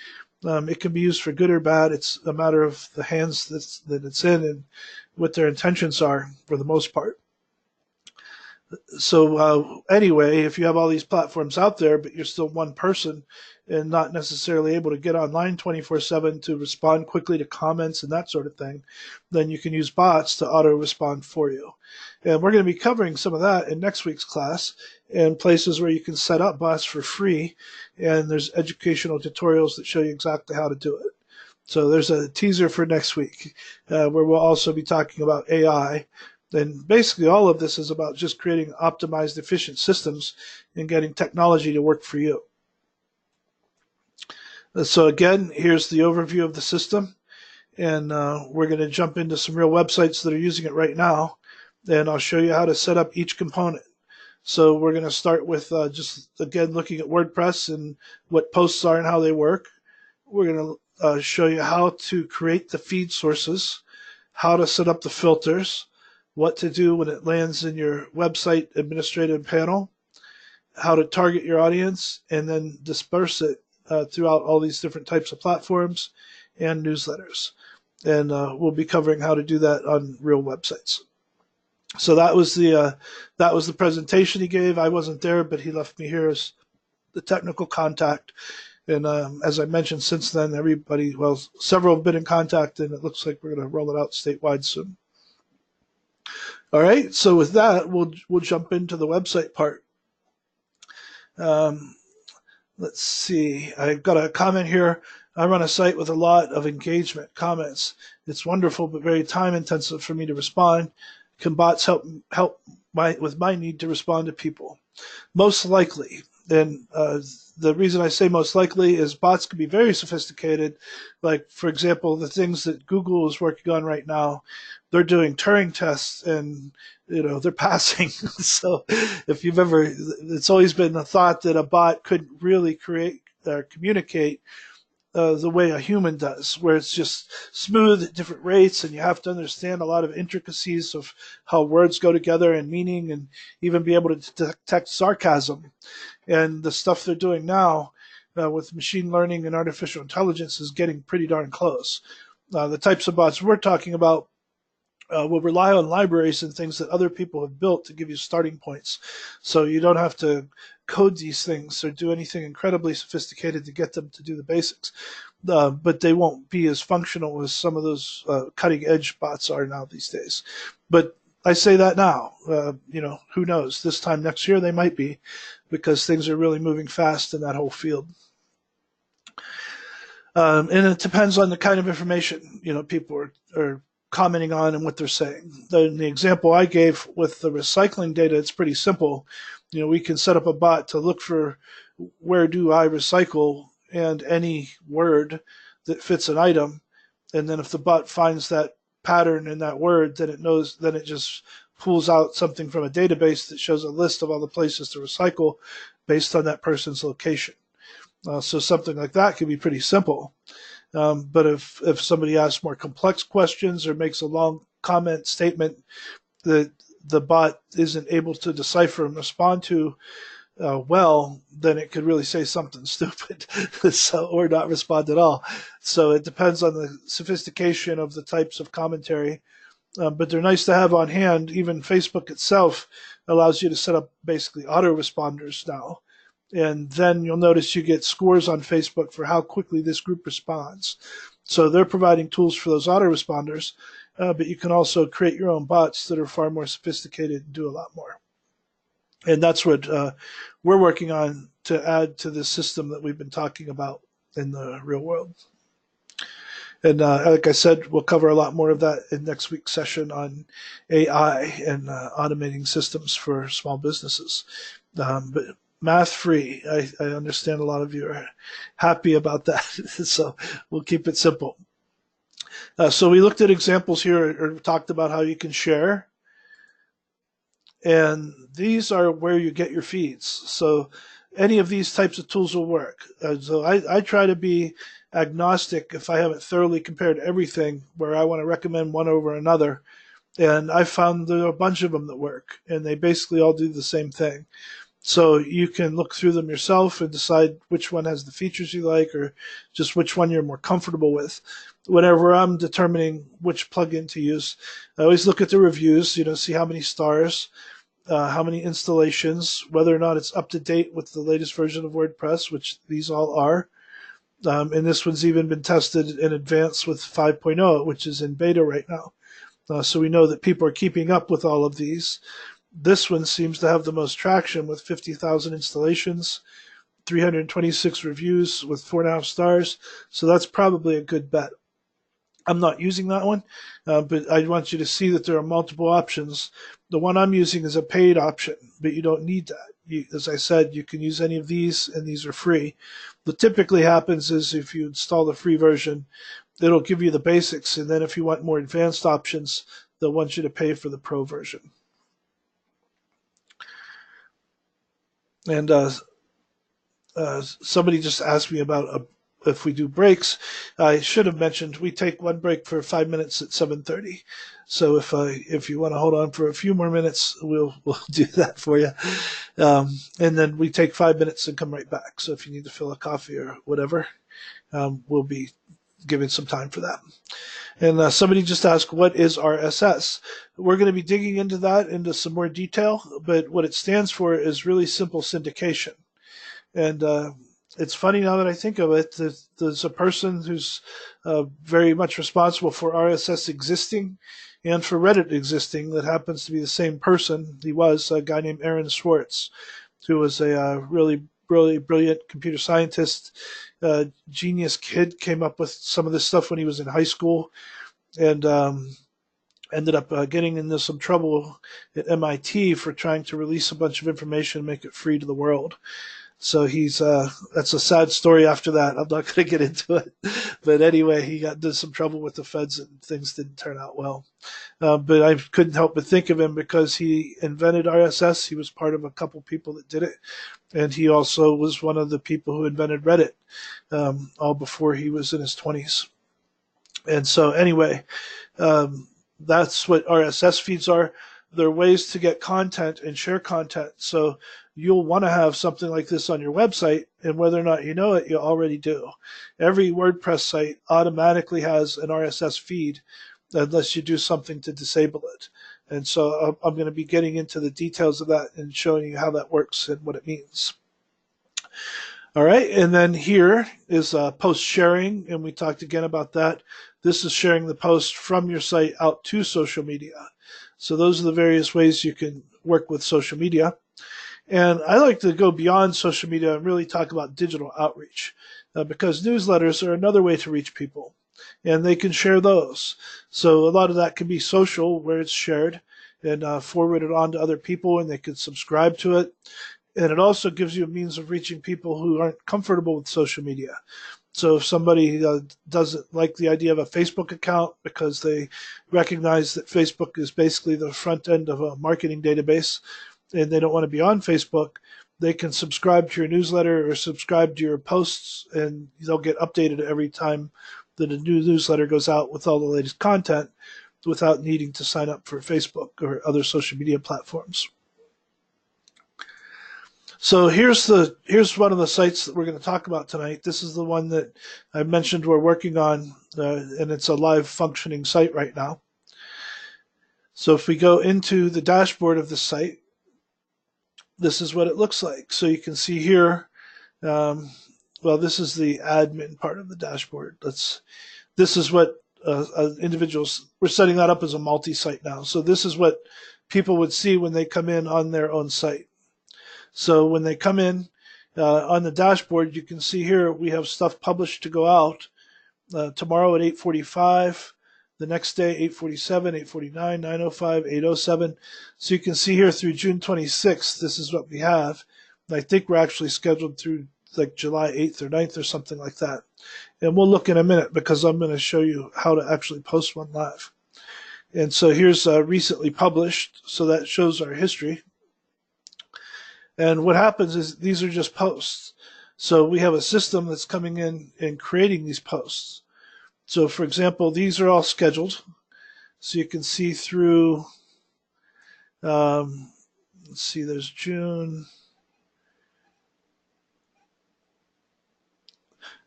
It can be used for good or bad. It's a matter of the hands that it's in and what their intentions are for the most part. So anyway, if you have all these platforms out there, but you're still one person and not necessarily able to get online 24/7 to respond quickly to comments and that sort of thing, then you can use bots to auto respond for you. And we're going to be covering some of that in next week's class, and places where you can set up bots for free. And there's educational tutorials that show you exactly how to do it. So there's a teaser for next week, where we'll also be talking about AI. And basically all of this is about just creating optimized, efficient systems and getting technology to work for you. So again, here's the overview of the system. And we're going to jump into some real websites that are using it right now. And I'll show you how to set up each component. So we're going to start with just, again, looking at WordPress and what posts are and how they work. We're going to show you how to create the feed sources, how to set up the filters, what to do when it lands in your website administrative panel, how to target your audience, and then disperse it throughout all these different types of platforms and newsletters. And we'll be covering how to do that on real websites. So that was the presentation he gave. I wasn't there, but he left me here as the technical contact. And as I mentioned, since then, several have been in contact, and it looks like we're going to roll it out statewide soon. All right, so with that, we'll jump into the website part. Let's see. I've got a comment here. I run a site with a lot of engagement comments. It's wonderful, but very time intensive for me to respond. Can bots help with my need to respond to people? Most likely. And the reason I say most likely is bots can be very sophisticated. Like, for example, the things that Google is working on right now, they're doing Turing tests and, they're passing. So if you've ever, it's always been the thought that a bot couldn't really create or communicate the way a human does, where it's just smooth at different rates, and you have to understand a lot of intricacies of how words go together and meaning, and even be able to detect sarcasm. And the stuff they're doing now with machine learning and artificial intelligence is getting pretty darn close. The types of bots we're talking about will rely on libraries and things that other people have built to give you starting points. So you don't have to code these things or do anything incredibly sophisticated to get them to do the basics. But they won't be as functional as some of those cutting edge bots are now these days. But I say that now. Who knows? This time next year they might be, because things are really moving fast in that whole field. And it depends on the kind of information people are commenting on and what they're saying. The example I gave with the recycling data, it's pretty simple. We can set up a bot to look for where do I recycle and any word that fits an item. And then if the bot finds that pattern in that word, then it just pulls out something from a database that shows a list of all the places to recycle based on that person's location. So something like that can be pretty simple. But if somebody asks more complex questions or makes a long comment statement that the bot isn't able to decipher and respond to then it could really say something stupid or not respond at all. So it depends on the sophistication of the types of commentary. But they're nice to have on hand. Even Facebook itself allows you to set up basically autoresponders now. And then you'll notice you get scores on Facebook for how quickly this group responds. So they're providing tools for those autoresponders, but you can also create your own bots that are far more sophisticated and do a lot more. And that's what we're working on to add to this system that we've been talking about in the real world. And like I said, we'll cover a lot more of that in next week's session on AI and automating systems for small businesses. But math-free, I understand a lot of you are happy about that. So we'll keep it simple. So we looked at examples here, or talked about how you can share. And these are where you get your feeds. So any of these types of tools will work. So I try to be agnostic if I haven't thoroughly compared everything, where I want to recommend one over another. And I found there are a bunch of them that work, and they basically all do the same thing. So you can look through them yourself and decide which one has the features you like, or just which one you're more comfortable with. Whenever I'm determining which plugin to use, I always look at the reviews, see how many stars, how many installations, whether or not it's up to date with the latest version of WordPress, which these all are. And this one's even been tested in advance with 5.0, which is in beta right now. So we know that people are keeping up with all of these. This one seems to have the most traction with 50,000 installations, 326 reviews with 4.5 stars. So that's probably a good bet. I'm not using that one, but I want you to see that there are multiple options. The one I'm using is a paid option, but you don't need that. As I said, you can use any of these, and these are free. What typically happens is if you install the free version, it'll give you the basics, and then if you want more advanced options, they'll want you to pay for the pro version. And somebody just asked me about if we do breaks. I should have mentioned we take one break for 5 minutes at 7:30. So if you want to hold on for a few more minutes, we'll do that for you. And then we take 5 minutes and come right back. So if you need to fill a coffee or whatever, we'll be giving some time for that. And somebody just asked, what is RSS? We're going to be digging into some more detail, but what it stands for is really simple syndication. And it's funny now that I think of it, that there's a person who's very much responsible for RSS existing and for Reddit existing that happens to be the same person. He was a guy named Aaron Swartz, who was a really really brilliant computer scientist, genius kid, came up with some of this stuff when he was in high school, and ended up getting into some trouble at MIT for trying to release a bunch of information and make it free to the world. So that's a sad story after that. I'm not going to get into it. But anyway, he got into some trouble with the feds and things didn't turn out well. But I couldn't help but think of him because he invented RSS. He was part of a couple people that did it. And he also was one of the people who invented Reddit, all before he was in his 20s. And so anyway, that's what RSS feeds are. They're ways to get content and share content. So you'll want to have something like this on your website, and whether or not you know it, you already do. Every WordPress site automatically has an RSS feed unless you do something to disable it. And so I'm going to be getting into the details of that and showing you how that works and what it means. All right, and then here is post sharing, and we talked again about that. This is sharing the post from your site out to social media. So those are the various ways you can work with social media. And I like to go beyond social media and really talk about digital outreach, because newsletters are another way to reach people, and they can share those. So a lot of that can be social, where it's shared and forwarded on to other people, and they can subscribe to it. And it also gives you a means of reaching people who aren't comfortable with social media. So if somebody doesn't like the idea of a Facebook account because they recognize that Facebook is basically the front end of a marketing database and they don't want to be on Facebook, they can subscribe to your newsletter or subscribe to your posts, and they'll get updated every time that a new newsletter goes out with all the latest content without needing to sign up for Facebook or other social media platforms. So here's one of the sites that we're going to talk about tonight. This is the one that I mentioned we're working on, and it's a live functioning site right now. So if we go into the dashboard of the site, this is what it looks like. So you can see here, well, this is the admin part of the dashboard. This is what individuals, we're setting that up as a multi-site now. So this is what people would see when they come in on their own site. So when they come in on the dashboard, you can see here we have stuff published to go out tomorrow at 8:45, the next day 8:47, 8:49, 9:05, 8:07. So you can see here through June 26th, this is what we have. And I think we're actually scheduled through like July 8th or 9th or something like that. And we'll look in a minute because I'm going to show you how to actually post one live. And so here's recently published, so that shows our history. And what happens is these are just posts. So we have a system that's coming in and creating these posts. So for example, these are all scheduled. So you can see through, let's see, there's June.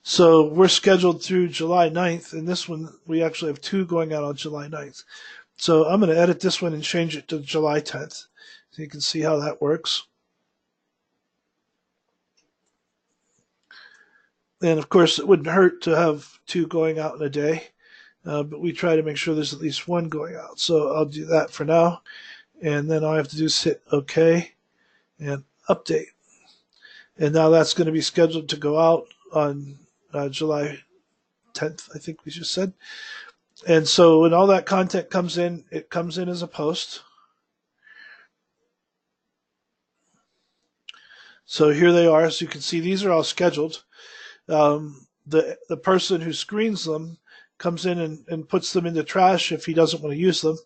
So we're scheduled through July 9th, and this one, we actually have two going out on July 9th. So I'm going to edit this one and change it to July 10th. So you can see how that works. And of course, it wouldn't hurt to have two going out in a day, but we try to make sure there's at least one going out. So I'll do that for now. And then all I have to do is hit OK and update. And now that's going to be scheduled to go out on July 10th, I think we just said. And so when all that content comes in, it comes in as a post. So here they are. So you can see these are all scheduled. The person who screens them comes in and puts them in the trash if he doesn't want to use them,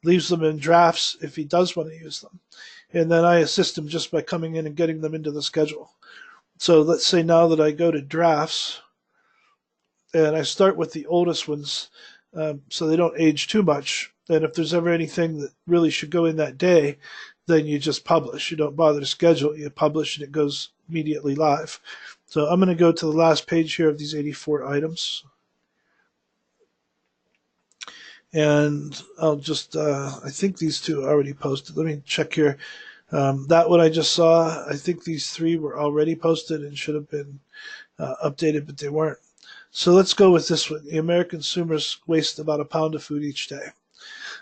leaves them in drafts if he does want to use them. And then I assist him just by coming in and getting them into the schedule. So let's say now that I go to drafts, and I start with the oldest ones so they don't age too much. And if there's ever anything that really should go in that day, then you just publish. You don't bother to schedule. You publish and it goes immediately live. So I'm going to go to the last page here of these 84 items. And I'll just, I think these two are already posted. Let me check here. That one I just saw, I think these three were already posted and should have been updated, but they weren't. So let's go with this one. The American consumers waste about a pound of food each day.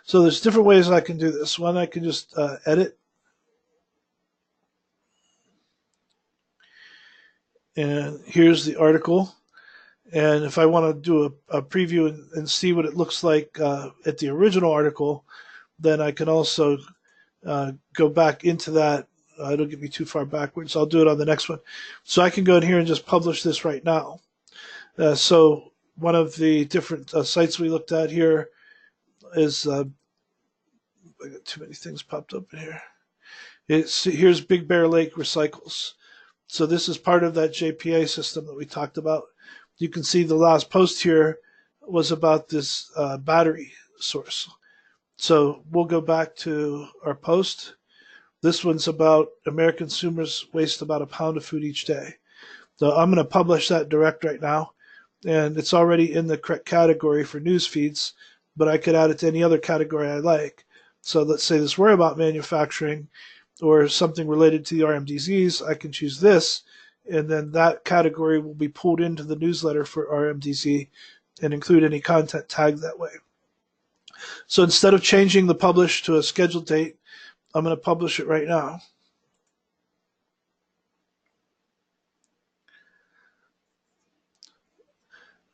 So there's different ways I can do this. One, I can just edit. And here's the article. And if I want to do a preview and see what it looks like at the original article, then I can also go back into that. It'll get me too far backwards. I'll do it on the next one. So I can go in here and just publish this right now. So one of the different sites we looked at here is I got too many things popped up in here. Here's Big Bear Lake Recycles. So this is part of that JPA system that we talked about. You can see the last post here was about this battery source. So we'll go back to our post. This one's about American consumers waste about a pound of food each day. So I'm going to publish that direct right now. And it's already in the correct category for news feeds, but I could add it to any other category I like. So let's say this were about manufacturing or something related to the RMDZs. I can choose this, and then that category will be pulled into the newsletter for RMDZ and include any content tagged that way. So instead of changing the publish to a scheduled date, I'm going to publish it right now.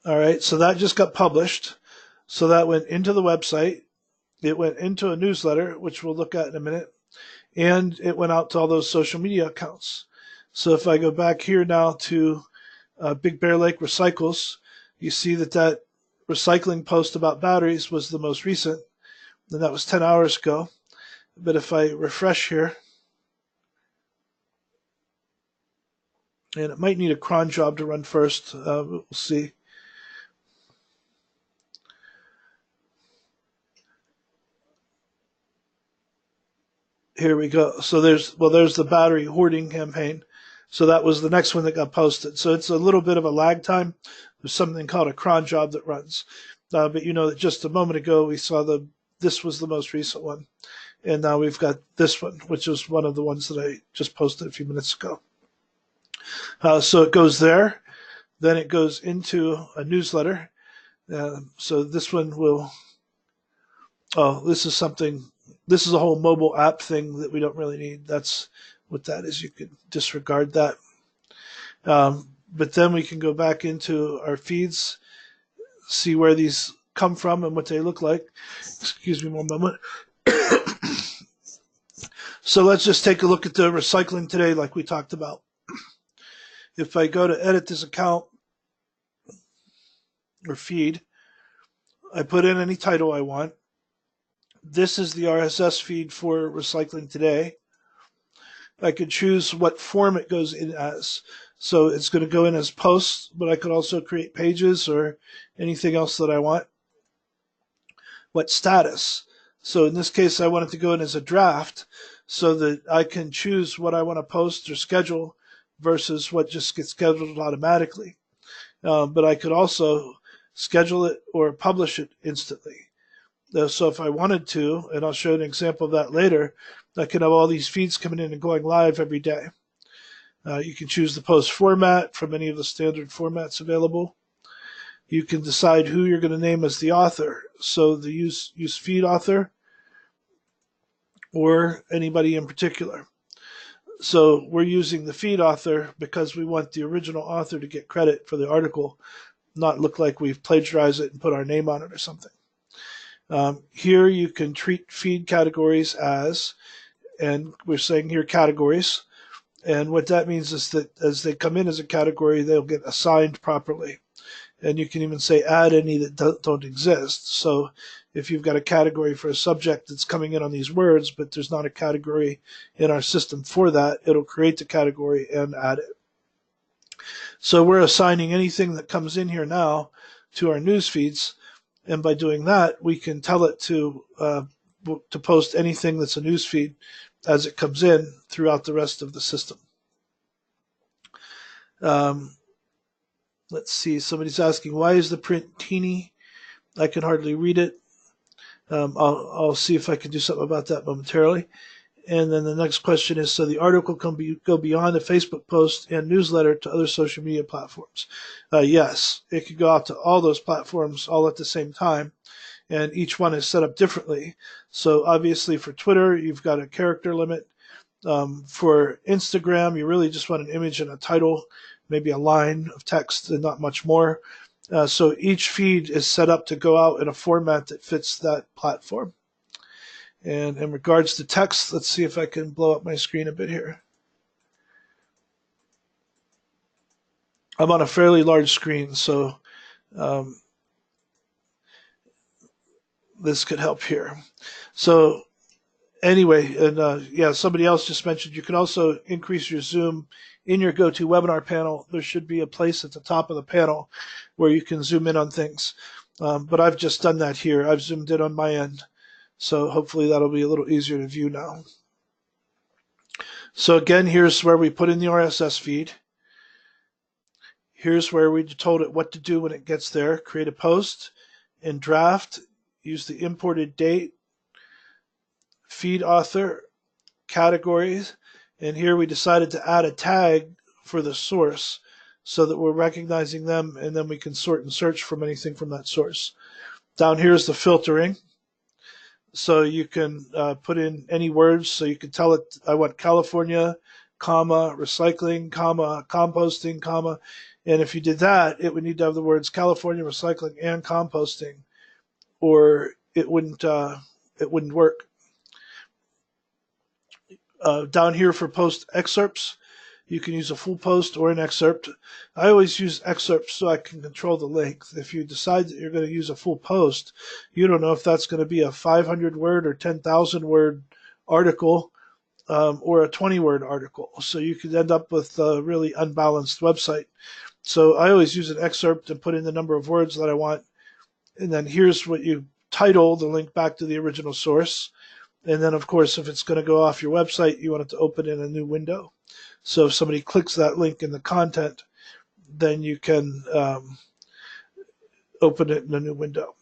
All right, so that just got published. So that went into the website. It went into a newsletter, which we'll look at in a minute. And it went out to all those social media accounts. So if I go back here now to Big Bear Lake Recycles, you see that recycling post about batteries was the most recent, and that was 10 hours ago. But if I refresh here, and it might need a cron job to run first, we'll see. Here we go. So there's the battery hoarding campaign. So that was the next one that got posted. So it's a little bit of a lag time. There's something called a cron job that runs. But you know that just a moment ago we saw this was the most recent one. And now we've got this one, which is one of the ones that I just posted a few minutes ago. So it goes there. Then it goes into a newsletter. So this one will, this is a whole mobile app thing that we don't really need. That's what that is. You could disregard that. But then we can go back into our feeds, see where these come from and what they look like. Excuse me one moment. So let's just take a look at the recycling today like we talked about. If I go to edit this account or feed, I put in any title I want. This is the RSS feed for recycling today. I could choose what form it goes in as. So it's going to go in as posts, but I could also create pages or anything else that I want. What status? So in this case, I want it to go in as a draft so that I can choose what I want to post or schedule versus what just gets scheduled automatically. But I could also schedule it or publish it instantly. So if I wanted to, and I'll show an example of that later, I can have all these feeds coming in and going live every day. You can choose the post format from any of the standard formats available. You can decide who you're going to name as the author. So the use feed author or anybody in particular. So we're using the feed author because we want the original author to get credit for the article, not look like we've plagiarized it and put our name on it or something. Here you can treat feed categories as, and we're saying here categories, and what that means is that as they come in as a category, they'll get assigned properly. And you can even say add any that don't exist. So if you've got a category for a subject that's coming in on these words, but there's not a category in our system for that, it'll create the category and add it. So we're assigning anything that comes in here now to our news feeds. And by doing that, we can tell it to post anything that's a news feed as it comes in throughout the rest of the system. Let's see. Somebody's asking, why is the print teeny? I can hardly read it. I'll see if I can do something about that momentarily. And then the next question is, so the article can go beyond the Facebook post and newsletter to other social media platforms. Yes, it could go out to all those platforms all at the same time, and each one is set up differently. So obviously for Twitter, you've got a character limit. For Instagram, you really just want an image and a title. maybe a line of text and not much more. So each feed is set up to go out in a format that fits that platform. And in regards to text, let's see if I can blow up my screen a bit here. I'm on a fairly large screen, so this could help here. So anyway, and yeah, somebody else just mentioned you can also increase your zoom in your GoToWebinar panel. There should be a place at the top of the panel where you can zoom in on things. But I've just done that here. I've zoomed in on my end. So hopefully that'll be a little easier to view now. So again, here's where we put in the RSS feed. Here's where we told it what to do when it gets there. Create a post in draft, use the imported date, feed author, categories, and here we decided to add a tag for the source so that we're recognizing them, and then we can sort and search from anything from that source. Down here is the filtering. So you can put in any words. So you can tell it, I want California, comma, recycling, comma, composting, comma. And if you did that, it would need to have the words California, recycling, and composting, or it wouldn't work. Down here for post excerpts, you can use a full post or an excerpt. I always use excerpts so I can control the length. If you decide that you're going to use a full post, you don't know if that's going to be a 500-word or 10,000-word article or a 20-word article. So you could end up with a really unbalanced website. So I always use an excerpt and put in the number of words that I want. And then here's what you title, the link back to the original source. And then, of course, if it's going to go off your website, you want it to open in a new window. So if somebody clicks that link in the content, then you can open it in a new window.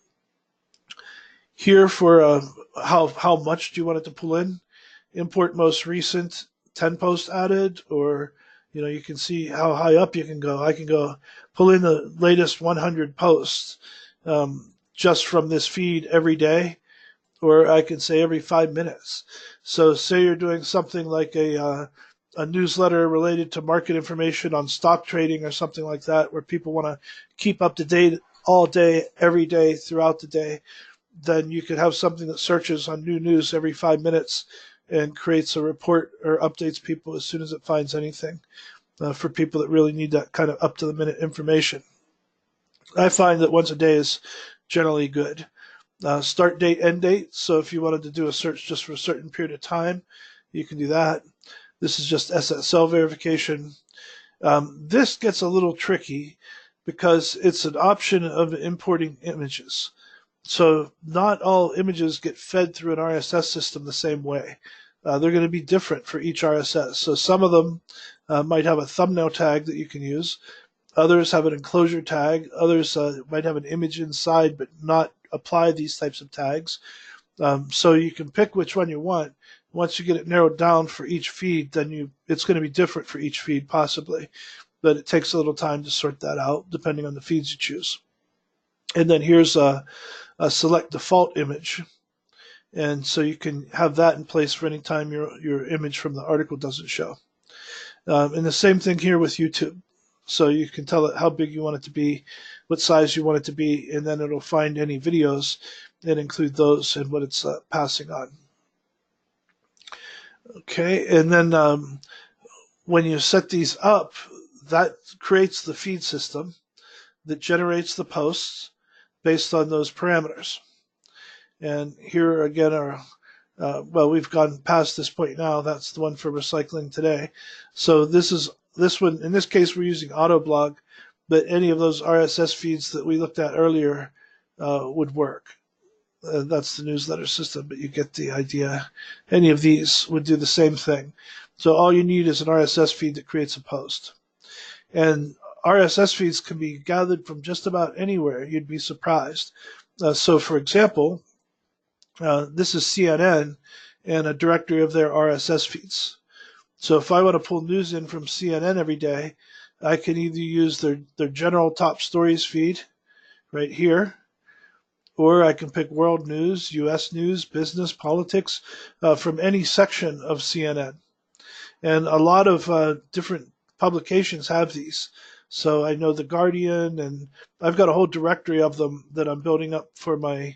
Here for how much do you want it to pull in? Import most recent 10 posts added, or you can see how high up you can go. I can go pull in the latest 100 posts just from this feed every day, or I can say every 5 minutes. So say you're doing something like a newsletter related to market information on stock trading or something like that, where people want to keep up to date all day, every day, throughout the day, then you could have something that searches on new news every 5 minutes and creates a report or updates people as soon as it finds anything for people that really need that kind of up-to-the-minute information. I find that once a day is generally good. Start date, end date. So if you wanted to do a search just for a certain period of time, you can do that. This is just SSL verification. This gets a little tricky because it's an option of importing images. So not all images get fed through an RSS system the same way. They're going to be different for each RSS. So some of them might have a thumbnail tag that you can use. Others have an enclosure tag. Others might have an image inside but not apply these types of tags. So you can pick which one you want. Once you get it narrowed down for each feed, then it's going to be different for each feed possibly. But it takes a little time to sort that out depending on the feeds you choose. And then here's a select default image. And so you can have that in place for any time your image from the article doesn't show. And the same thing here with YouTube. So you can tell it how big you want it to be, what size you want it to be, and then it'll find any videos and include those in what it's passing on. Okay, and then when you set these up, that creates the feed system that generates the posts based on those parameters. And here again are, well, we've gone past this point now. That's the one for recycling today. So this one, in this case, we're using Autoblog, but any of those RSS feeds that we looked at earlier would work. That's the newsletter system, but you get the idea. Any of these would do the same thing. So all you need is an RSS feed that creates a post. And RSS feeds can be gathered from just about anywhere. You'd be surprised. So for example, this is CNN and a directory of their RSS feeds. So if I want to pull news in from CNN every day, I can either use their general top stories feed right here, or I can pick world news, U.S. news, business, politics from any section of CNN. And a lot of different publications have these. So I know the Guardian, and I've got a whole directory of them that I'm building up for my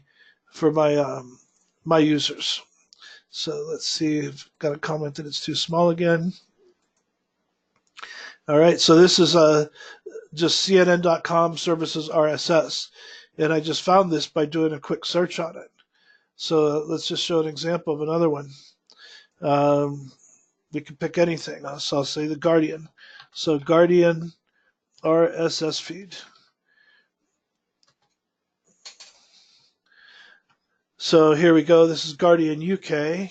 users. So let's see if I've got a comment that it's too small again. All right, so this is just CNN.com services RSS, and I just found this by doing a quick search on it. So let's just show an example of another one. We can pick anything. So I'll say the Guardian. So Guardian RSS feed. So here we go. This is Guardian UK,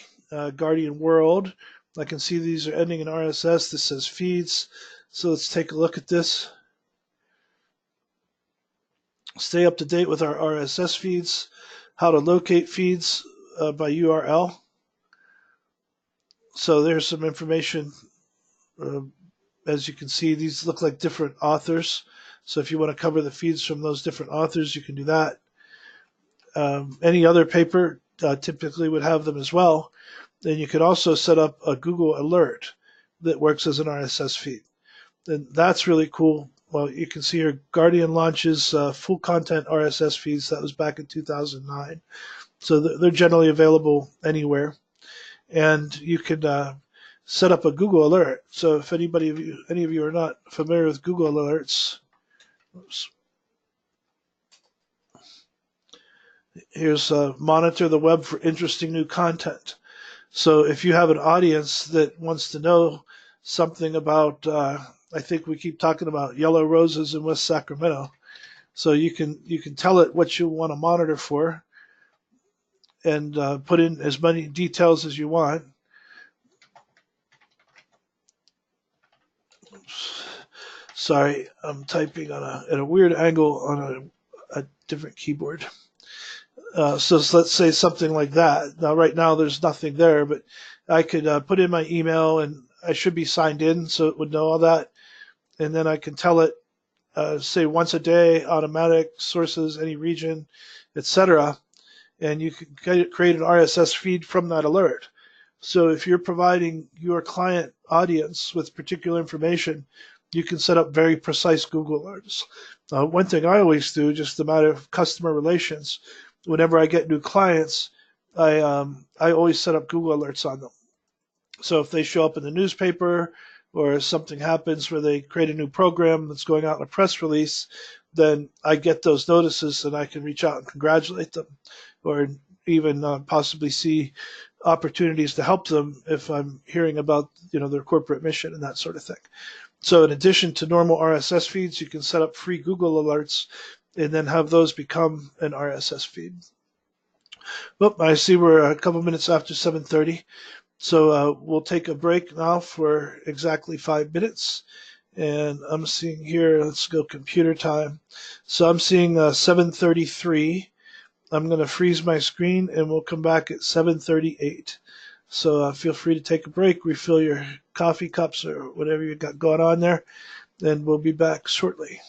Guardian World. I can see these are ending in RSS. This says feeds. So let's take a look at this. Stay up to date with our RSS feeds. How to locate feeds by URL. So there's some information. As you can see, these look like different authors. So if you want to cover the feeds from those different authors, you can do that. Any other paper typically would have them as well. Then you could also set up a Google alert that works as an RSS feed. And that's really cool. Well, you can see here, Guardian launches full content RSS feeds. That was back in 2009. So they're generally available anywhere. And you could set up a Google alert. So if any of you are not familiar with Google alerts, oops. Here's monitor the web for interesting new content. So if you have an audience that wants to know something about, I think we keep talking about yellow roses in West Sacramento. So you can tell it what you want to monitor for, and put in as many details as you want. Oops. Sorry, I'm typing at a weird angle on a different keyboard. So let's say something like that. Now, right now, there's nothing there, but I could put in my email, and I should be signed in, so it would know all that. And then I can tell it, say once a day, automatic sources, any region, etc. And you can create an RSS feed from that alert. So if you're providing your client audience with particular information, you can set up very precise Google alerts. One thing I always do, just a matter of customer relations, whenever I get new clients, I always set up Google alerts on them. So if they show up in the newspaper, or something happens where they create a new program that's going out in a press release, then I get those notices and I can reach out and congratulate them, or even possibly see opportunities to help them if I'm hearing about their corporate mission and that sort of thing. So in addition to normal RSS feeds, you can set up free Google alerts and then have those become an RSS feed. Well, I see we're a couple minutes after 7:30. So we'll take a break now for exactly 5 minutes. And I'm seeing here, let's go computer time. So I'm seeing 7:33. I'm going to freeze my screen and we'll come back at 7:38. So feel free to take a break, refill your coffee cups or whatever you got going on there, and we'll be back shortly.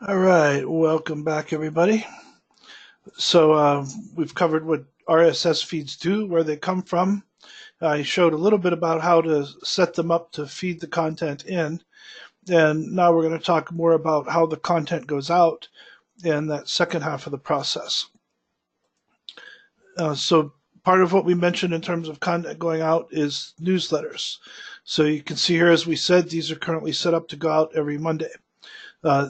All right, welcome back, everybody. So we've covered what RSS feeds do, where they come from. I showed a little bit about how to set them up to feed the content in, and now we're going to talk more about how the content goes out in that second half of the process. So part of what we mentioned in terms of content going out is newsletters. So you can see here, as we said, these are currently set up to go out every Monday.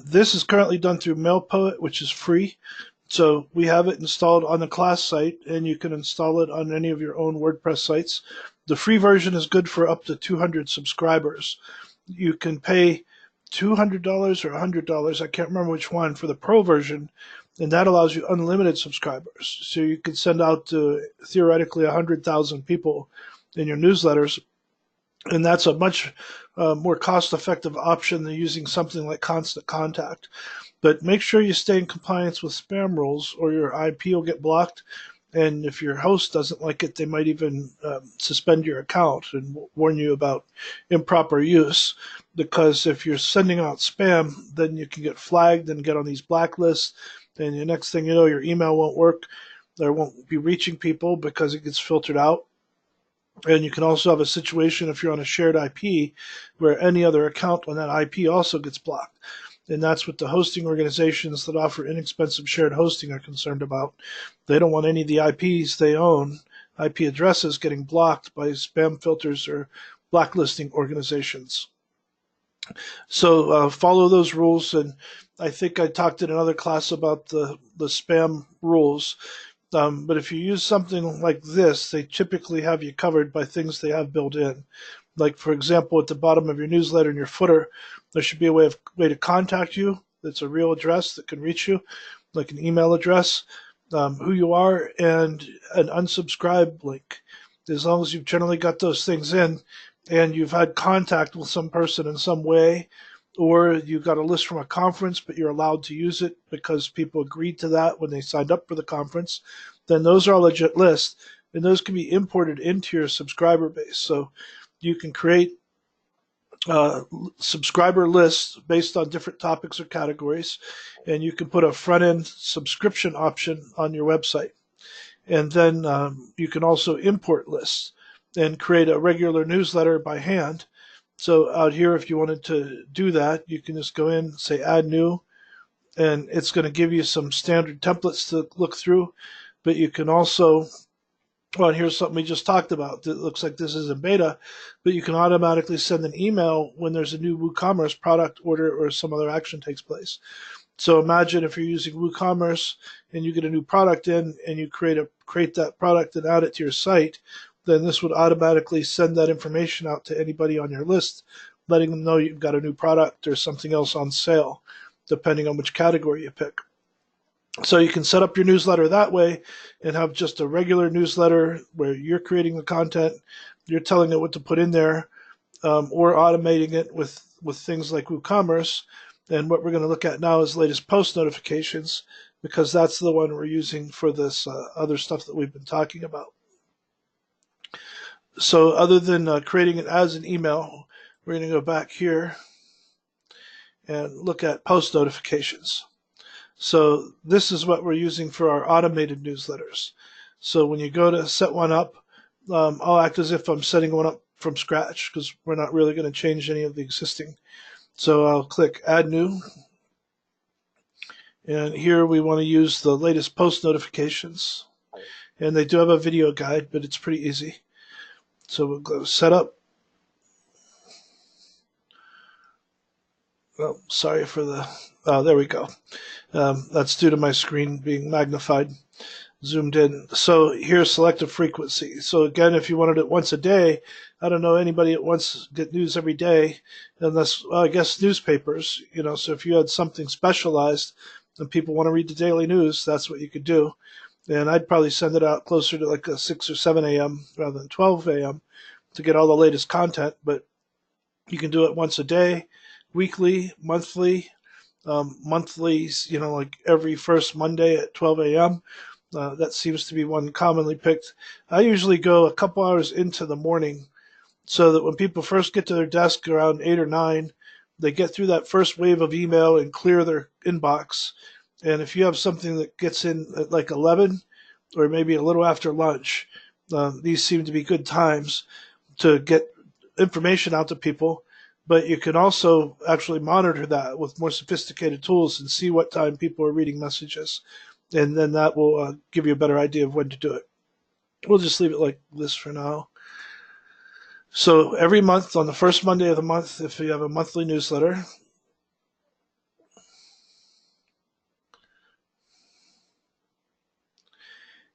This is currently done through MailPoet, which is free. So we have it installed on the class site, and you can install it on any of your own WordPress sites. The free version is good for up to 200 subscribers. You can pay $200 or $100, I can't remember which one, for the pro version, and that allows you unlimited subscribers. So you can send out to theoretically 100,000 people in your newsletters, and that's a much more cost-effective option than using something like Constant Contact. But make sure you stay in compliance with spam rules, or your IP will get blocked. And if your host doesn't like it, they might even suspend your account and warn you about improper use. Because if you're sending out spam, then you can get flagged and get on these blacklists. And the next thing you know, your email won't work. Or won't be reaching people because it gets filtered out. And you can also have a situation if you're on a shared IP where any other account on that IP also gets blocked. And that's what the hosting organizations that offer inexpensive shared hosting are concerned about. They don't want any of the IPs they own, IP addresses, getting blocked by spam filters or blacklisting organizations. So follow those rules. And I think I talked in another class about the spam rules. But if you use something like this, they typically have you covered by things they have built in. Like, for example, at the bottom of your newsletter in your footer, there should be a way to contact you that's a real address that can reach you, like an email address, who you are, and an unsubscribe link. As long as you've generally got those things in and you've had contact with some person in some way, or you got a list from a conference, but you're allowed to use it because people agreed to that when they signed up for the conference, then those are legit lists, and those can be imported into your subscriber base. So you can create subscriber lists based on different topics or categories, and you can put a front-end subscription option on your website. And then you can also import lists and create a regular newsletter by hand. So out here, if you wanted to do that, you can just go in, say add new, and it's going to give you some standard templates to look through. But you can also, well, here's something we just talked about. It looks like this is in beta, but you can automatically send an email when there's a new WooCommerce product order or some other action takes place. So imagine if you're using WooCommerce and you get a new product in and you create that product and add it to your site, then this would automatically send that information out to anybody on your list, letting them know you've got a new product or something else on sale, depending on which category you pick. So you can set up your newsletter that way and have just a regular newsletter where you're creating the content, you're telling it what to put in there, or automating it with things like WooCommerce. And what we're going to look at now is latest post notifications, because that's the one we're using for this other stuff that we've been talking about. So other than creating it as an email, we're going to go back here and look at post notifications. So this is what we're using for our automated newsletters. So when you go to set one up, I'll act as if I'm setting one up from scratch because we're not really going to change any of the existing. So I'll click add new. And here we want to use the latest post notifications. And they do have a video guide, but it's pretty easy. So we'll go setup. Oh, sorry for the, there we go. That's due to my screen being magnified, zoomed in. So here's selective frequency. So again, if you wanted it once a day, I don't know anybody that wants to get news every day, unless, well, I guess newspapers, so if you had something specialized and people want to read the daily news, that's what you could do. And I'd probably send it out closer to like a 6 or 7 a.m. rather than 12 a.m. to get all the latest content. But you can do it once a day, weekly, monthly, monthlies, like every first Monday at 12 a.m. That seems to be one commonly picked. I usually go a couple hours into the morning so that when people first get to their desk around 8 or 9, they get through that first wave of email and clear their inbox. And if you have something that gets in at like 11 or maybe a little after lunch, these seem to be good times to get information out to people. But you can also actually monitor that with more sophisticated tools and see what time people are reading messages. And then that will give you a better idea of when to do it. We'll just leave it like this for now. So every month, on the first Monday of the month, if you have a monthly newsletter,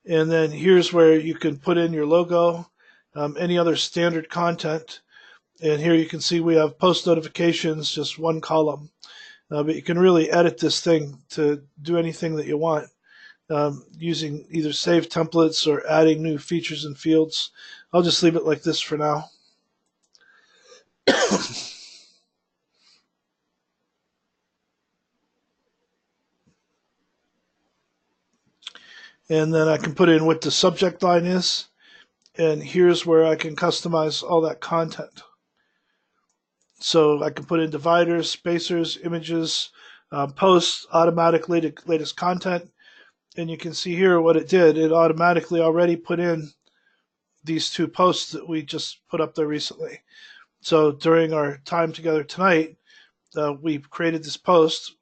and then here's where you can put in your logo, any other standard content. And here you can see we have post notifications, just one column. But you can really edit this thing to do anything that you want, using either save templates or adding new features and fields. I'll just leave it like this for now. And then I can put in what the subject line is. And here's where I can customize all that content. So I can put in dividers, spacers, images, posts, automatic latest content. And you can see here what it did. It automatically already put in these two posts that we just put up there recently. So during our time together tonight, we created this post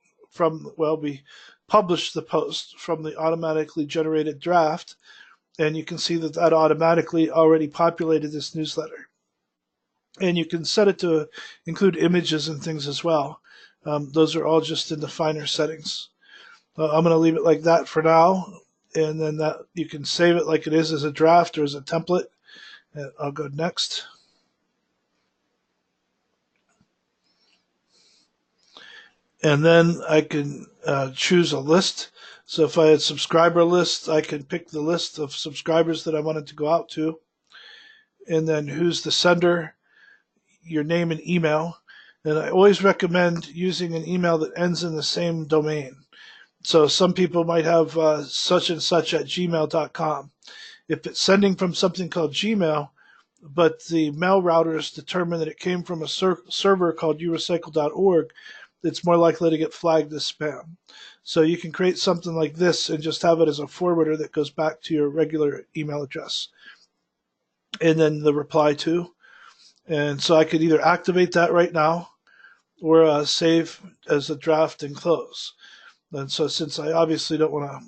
we published the post from the automatically generated draft. And you can see that that automatically already populated this newsletter. And you can set it to include images and things as well. Those are all just in the finer settings. I'm going to leave it like that for now. And then that you can save it like it is as a draft or as a template. And I'll go next. And then I can choose a list. So if I had subscriber lists, I can pick the list of subscribers that I wanted to go out to. And then who's the sender, your name and email. And I always recommend using an email that ends in the same domain. So some people might have such and such at gmail.com. If it's sending from something called Gmail, but the mail routers determine that it came from a server called urecycle.org, it's more likely to get flagged as spam. So you can create something like this and just have it as a forwarder that goes back to your regular email address. And then the reply to. And so I could either activate that right now or save as a draft and close. And so since I obviously don't want to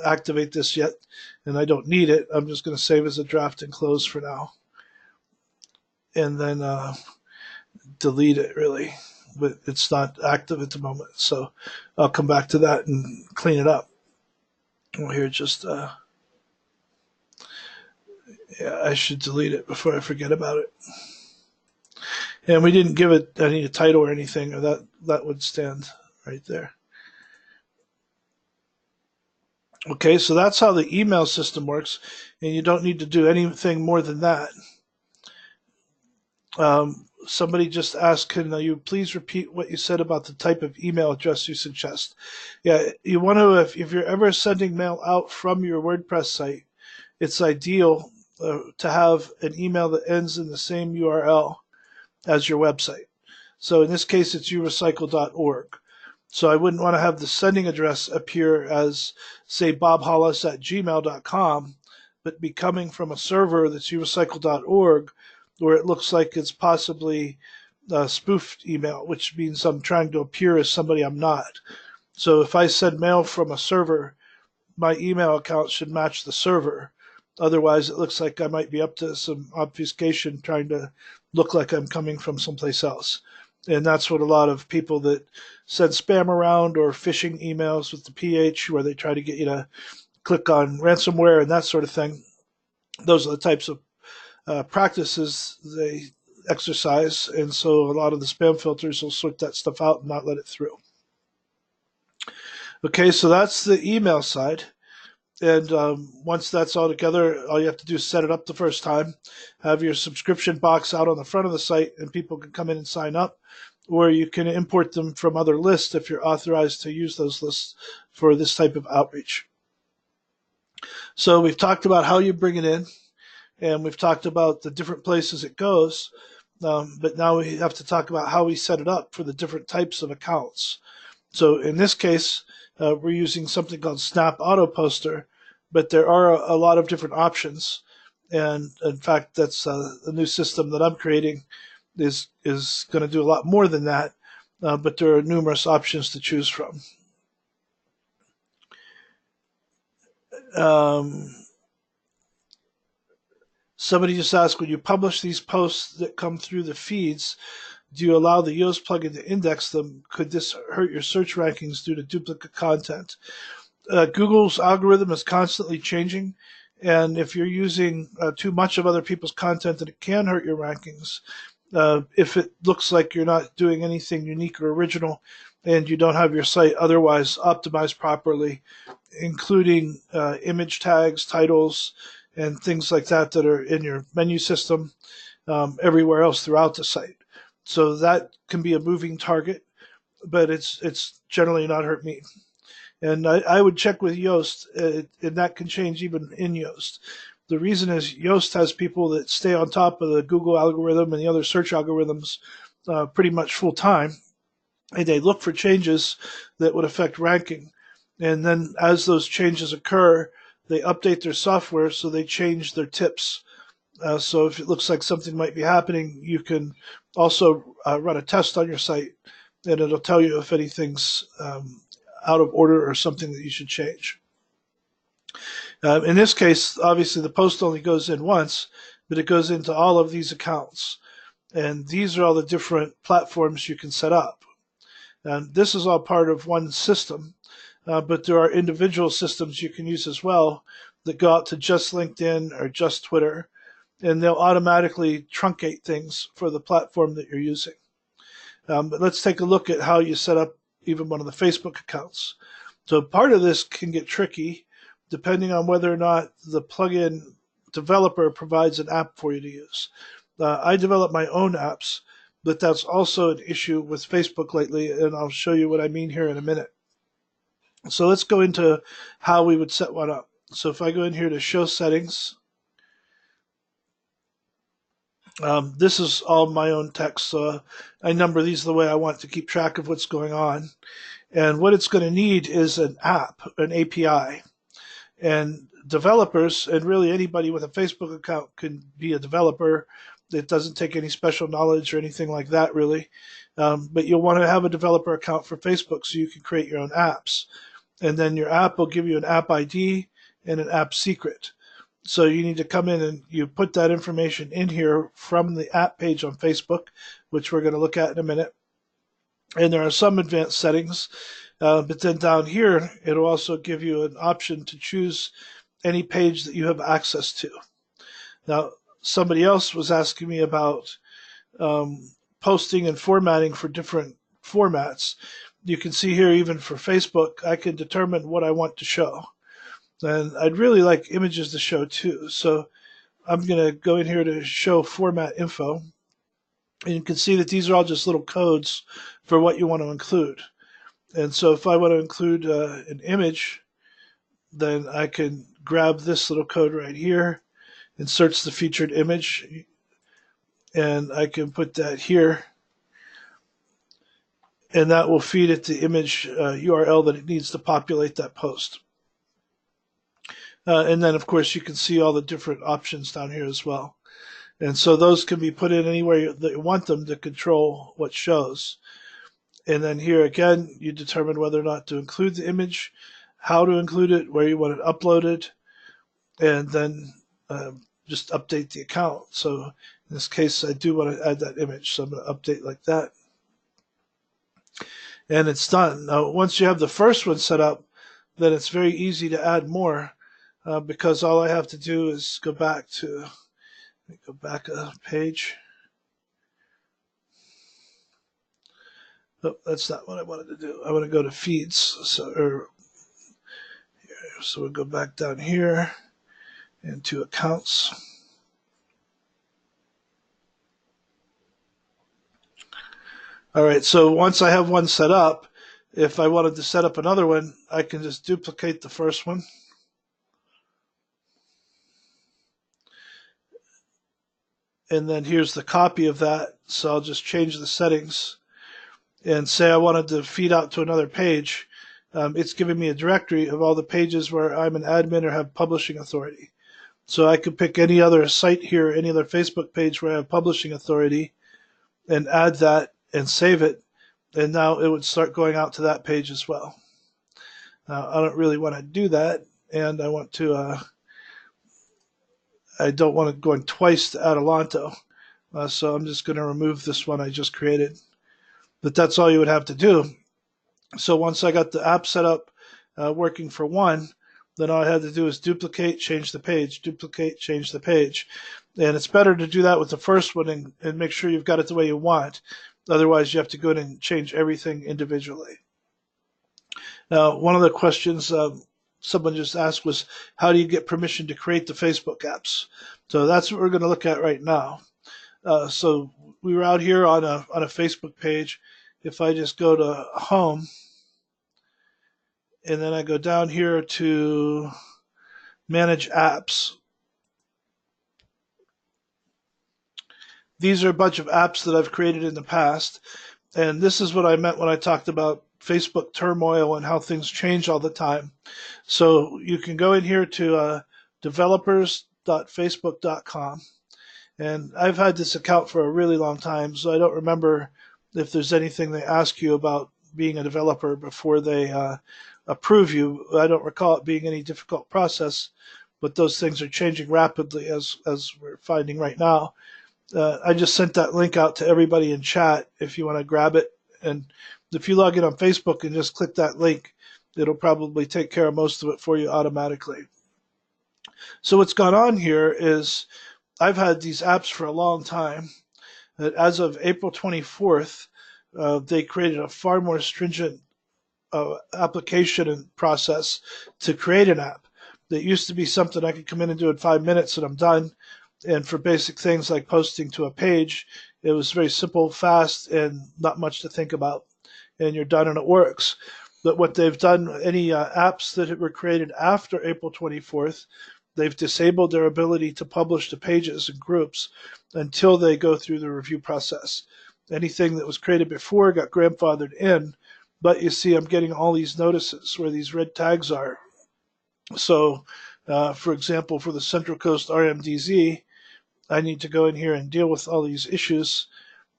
activate this yet and I don't need it, I'm just going to save as a draft and close for now. And then delete it really. But it's not active at the moment. So I'll come back to that and clean it up. Well, here, just, I should delete it before I forget about it. And we didn't give it any title or anything, or that would stand right there. Okay, so that's how the email system works, and you don't need to do anything more than that. Somebody just asked, can you please repeat what you said about the type of email address you suggest? Yeah, you want to, if you're ever sending mail out from your WordPress site, it's ideal to have an email that ends in the same URL as your website. So in this case, it's urecycle.org. So I wouldn't want to have the sending address appear as, say, bobhollis@gmail.com, but be coming from a server that's urecycle.org, where it looks like it's possibly a spoofed email, which means I'm trying to appear as somebody I'm not. So if I send mail from a server, my email account should match the server. Otherwise, it looks like I might be up to some obfuscation, trying to look like I'm coming from someplace else. And that's what a lot of people that send spam around or phishing emails with the PH, where they try to get you to click on ransomware and that sort of thing. Those are the types of practices they exercise, and so a lot of the spam filters will sort that stuff out and not let it through. Okay, so that's the email side. And once that's all together, all you have to do is set it up the first time, have your subscription box out on the front of the site, and people can come in and sign up, or you can import them from other lists if you're authorized to use those lists for this type of outreach. So we've talked about how you bring it in, and we've talked about the different places it goes, but now we have to talk about how we set it up for the different types of accounts. So in this case, we're using something called Snap Auto Poster, but there are a lot of different options. And in fact, that's the new system that I'm creating is going to do a lot more than that. But there are numerous options to choose from. Um, Somebody just asked, when you publish these posts that come through the feeds, do you allow the Yoast plugin to index them? Could this hurt your search rankings due to duplicate content? Google's algorithm is constantly changing, and if you're using too much of other people's content, then it can hurt your rankings. If it looks like you're not doing anything unique or original, and you don't have your site otherwise optimized properly, including image tags, titles, and things like that that are in your menu system, everywhere else throughout the site. So that can be a moving target, but it's generally not hurt me. And I would check with Yoast, and that can change even in Yoast. The reason is Yoast has people that stay on top of the Google algorithm and the other search algorithms pretty much full time, and they look for changes that would affect ranking. And then as those changes occur, they update their software, so they change their tips. So if it looks like something might be happening, you can also run a test on your site, and it'll tell you if anything's out of order or something that you should change. In this case, obviously the post only goes in once, but it goes into all of these accounts. And these are all the different platforms you can set up. And this is all part of one system, but there are individual systems you can use as well that go out to just LinkedIn or just Twitter, and they'll automatically truncate things for the platform that you're using. But let's take a look at how you set up even one of the Facebook accounts. So part of this can get tricky depending on whether or not the plugin developer provides an app for you to use. I develop my own apps, but that's also an issue with Facebook lately, and I'll show you what I mean here in a minute. So let's go into how we would set one up. So if I go in here to show settings, this is all my own text, so I number these the way I want to keep track of what's going on. And what it's going to need is an app, an API. And developers, and really anybody with a Facebook account can be a developer. It doesn't take any special knowledge or anything like that, really. But you'll want to have a developer account for Facebook so you can create your own apps. And then your app will give you an app ID and an app secret. So you need to come in and you put that information in here from the app page on Facebook, which we're going to look at in a minute. And there are some advanced settings, but then down here, it'll also give you an option to choose any page that you have access to. Now, somebody else was asking me about posting and formatting for different formats. You can see here, even for Facebook, I can determine what I want to show. And I'd really like images to show too. So I'm going to go in here to show format info. And you can see that these are all just little codes for what you want to include. And so if I want to include an image, then I can grab this little code right here and search the featured image. And I can put that here. And that will feed it the image URL that it needs to populate that post. And then, of course, you can see all the different options down here as well. And so those can be put in anywhere that you want them to control what shows. And then here again, you determine whether or not to include the image, how to include it, where you want it uploaded, and then just update the account. So in this case, I do want to add that image, so I'm going to update like that. And it's done. Now, once you have the first one set up, then it's very easy to add more because all I have to do is go back a page. Oh, that's not what I wanted to do. I want to go to feeds. So we'll go back down here into accounts. All right, so once I have one set up, if I wanted to set up another one, I can just duplicate the first one. And then here's the copy of that. So I'll just change the settings. and say I wanted to feed out to another page, it's giving me a directory of all the pages where I'm an admin or have publishing authority. So I could pick any other site here, any other Facebook page where I have publishing authority, and add that and save it, and now it would start going out to that page as well. Now I don't really want to do that, and I don't want it going twice to Adelanto, so I'm just going to remove this one I just created. But that's all you would have to do. So once I got the app set up working for one, then all I had to do is duplicate, change the page, duplicate, change the page. And it's better to do that with the first one and make sure you've got it the way you want. Otherwise, you have to go in and change everything individually. Now, one of the questions someone just asked was, how do you get permission to create the Facebook apps? So that's what we're going to look at right now. So we were out here on a Facebook page. If I just go to home, and then I go down here to manage apps, these are a bunch of apps that I've created in the past. And this is what I meant when I talked about Facebook turmoil and how things change all the time. So you can go in here to developers.facebook.com. And I've had this account for a really long time, so I don't remember if there's anything they ask you about being a developer before they approve you. I don't recall it being any difficult process, but those things are changing rapidly as we're finding right now. I just sent that link out to everybody in chat if you want to grab it. And if you log in on Facebook and just click that link, it'll probably take care of most of it for you automatically. So what's gone on here is I've had these apps for a long time. As of April 24th, they created a far more stringent application and process to create an app. That used to be something I could come in and do in 5 minutes and I'm done. And for basic things like posting to a page, it was very simple, fast, and not much to think about. And you're done and it works. But what they've done, any apps that were created after April 24th, they've disabled their ability to publish to pages and groups until they go through the review process. Anything that was created before got grandfathered in, but you see I'm getting all these notices where these red tags are. So, for example, for the Central Coast RMDZ, I need to go in here and deal with all these issues,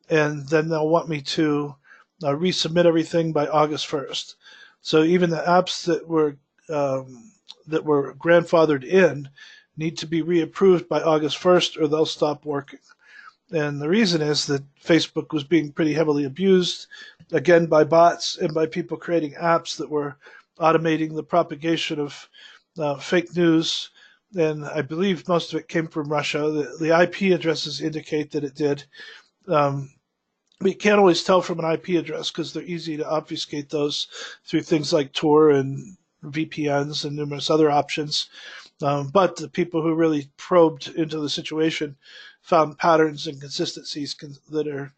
and then they'll want me to resubmit everything by August 1st. So even the apps that were grandfathered in need to be reapproved by August 1st or they'll stop working. And the reason is that Facebook was being pretty heavily abused, again, by bots and by people creating apps that were automating the propagation of fake news. And I believe most of it came from Russia. The IP addresses indicate that it did. We can't always tell from an IP address because they're easy to obfuscate those through things like Tor and VPNs and numerous other options. But the people who really probed into the situation found patterns and consistencies that are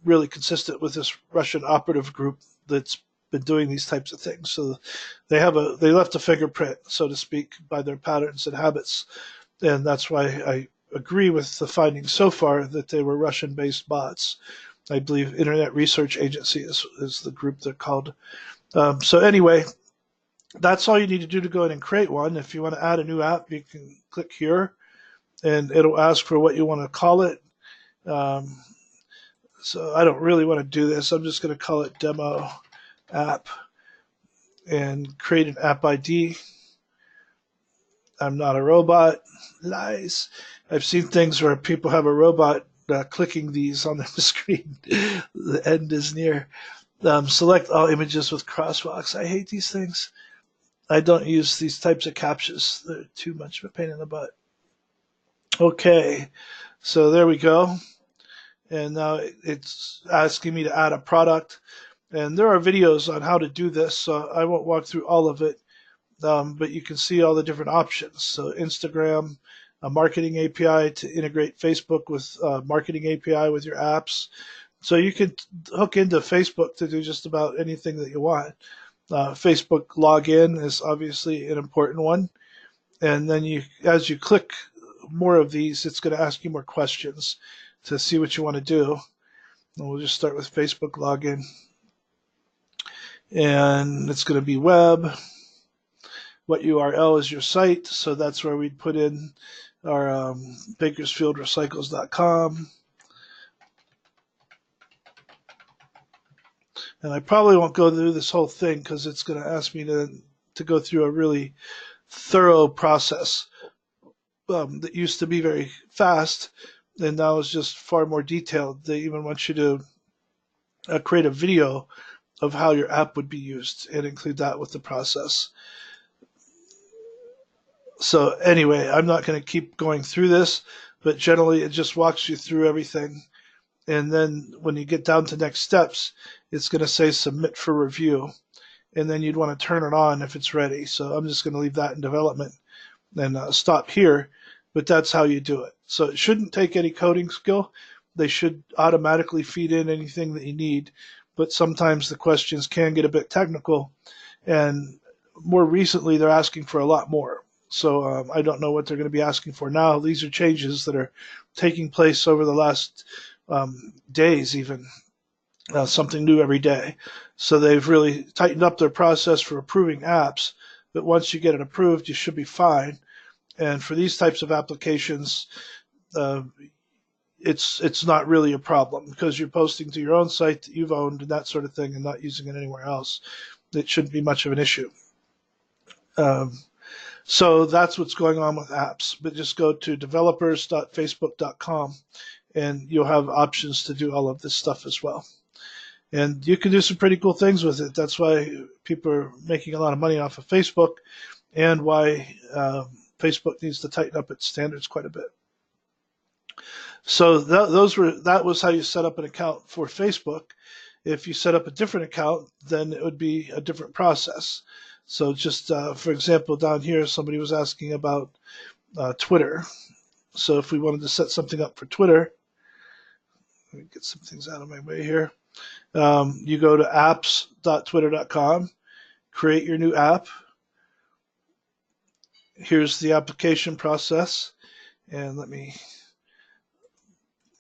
really consistent with this Russian operative group that's been doing these types of things. So they left a fingerprint, so to speak, by their patterns and habits. And that's why I agree with the findings so far that they were Russian-based bots. I believe Internet Research Agency is the group they're called. So anyway, that's all you need to do to go ahead and create one. If you want to add a new app, you can click here, and it'll ask for what you want to call it. So I don't really want to do this. I'm just going to call it Demo App and create an app ID. I'm not a robot. Lies. I've seen things where people have a robot clicking these on the screen. The end is near. Select all images with crosswalks. I hate these things. I don't use these types of captchas. They're too much of a pain in the butt. Okay, so there we go. And now it's asking me to add a product. And there are videos on how to do this, so I won't walk through all of it. But you can see all the different options. So Instagram, a marketing API to integrate Facebook with marketing API with your apps. So you can hook into Facebook to do just about anything that you want. Facebook login is obviously an important one. And then as you click more of these, it's going to ask you more questions to see what you want to do. And we'll just start with Facebook login. And it's going to be web. What URL is your site? So that's where we'd put in our bakersfieldrecycles.com. And I probably won't go through this whole thing because it's going to ask me to go through a really thorough process that used to be very fast and now is just far more detailed. They even want you to create a video of how your app would be used and include that with the process. So anyway, I'm not going to keep going through this, but generally it just walks you through everything. And then when you get down to next steps, it's going to say submit for review. And then you'd want to turn it on if it's ready. So I'm just going to leave that in development and stop here. But that's how you do it. So it shouldn't take any coding skill. They should automatically feed in anything that you need. But sometimes the questions can get a bit technical. And more recently, they're asking for a lot more. So I don't know what they're going to be asking for now. These are changes that are taking place over the last days even. Something new every day. So they've really tightened up their process for approving apps. But once you get it approved, you should be fine. And for these types of applications, it's not really a problem because you're posting to your own site that you've owned and that sort of thing and not using it anywhere else. It shouldn't be much of an issue. So that's what's going on with apps. But just go to developers.facebook.com and you'll have options to do all of this stuff as well. And you can do some pretty cool things with it. That's why people are making a lot of money off of Facebook and why Facebook needs to tighten up its standards quite a bit. So that was how you set up an account for Facebook. If you set up a different account, then it would be a different process. So just, for example, down here, somebody was asking about Twitter. So if we wanted to set something up for Twitter, let me get some things out of my way here. You go to apps.twitter.com, create your new app. Here's the application process. And let me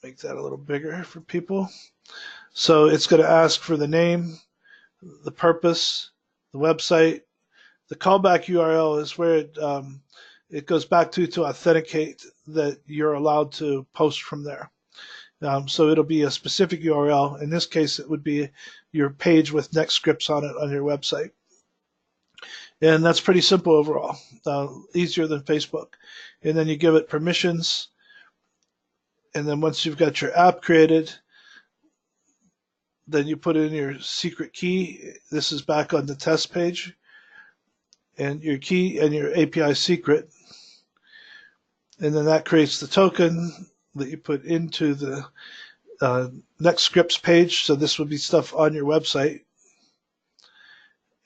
make that a little bigger for people. So it's going to ask for the name, the purpose, the website. The callback URL is where it goes back to authenticate that you're allowed to post from there. So it'll be a specific URL. In this case, it would be your page with next scripts on it on your website. And that's pretty simple overall, easier than Facebook. And then you give it permissions. And then once you've got your app created, then you put in your secret key. This is back on the test page. And your key and your API secret. And then that creates the token that you put into the next scripts page. So this would be stuff on your website.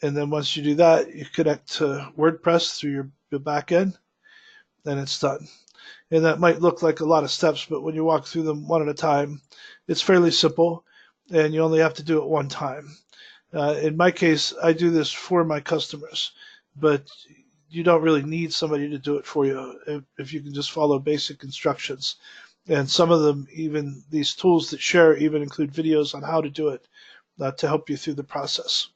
And then once you do that, you connect to WordPress through your backend, and it's done. And that might look like a lot of steps, but when you walk through them one at a time, it's fairly simple, and you only have to do it one time. In my case, I do this for my customers, but you don't really need somebody to do it for you if you can just follow basic instructions. And some of them, even these tools that share, even include videos on how to do it to help you through the process.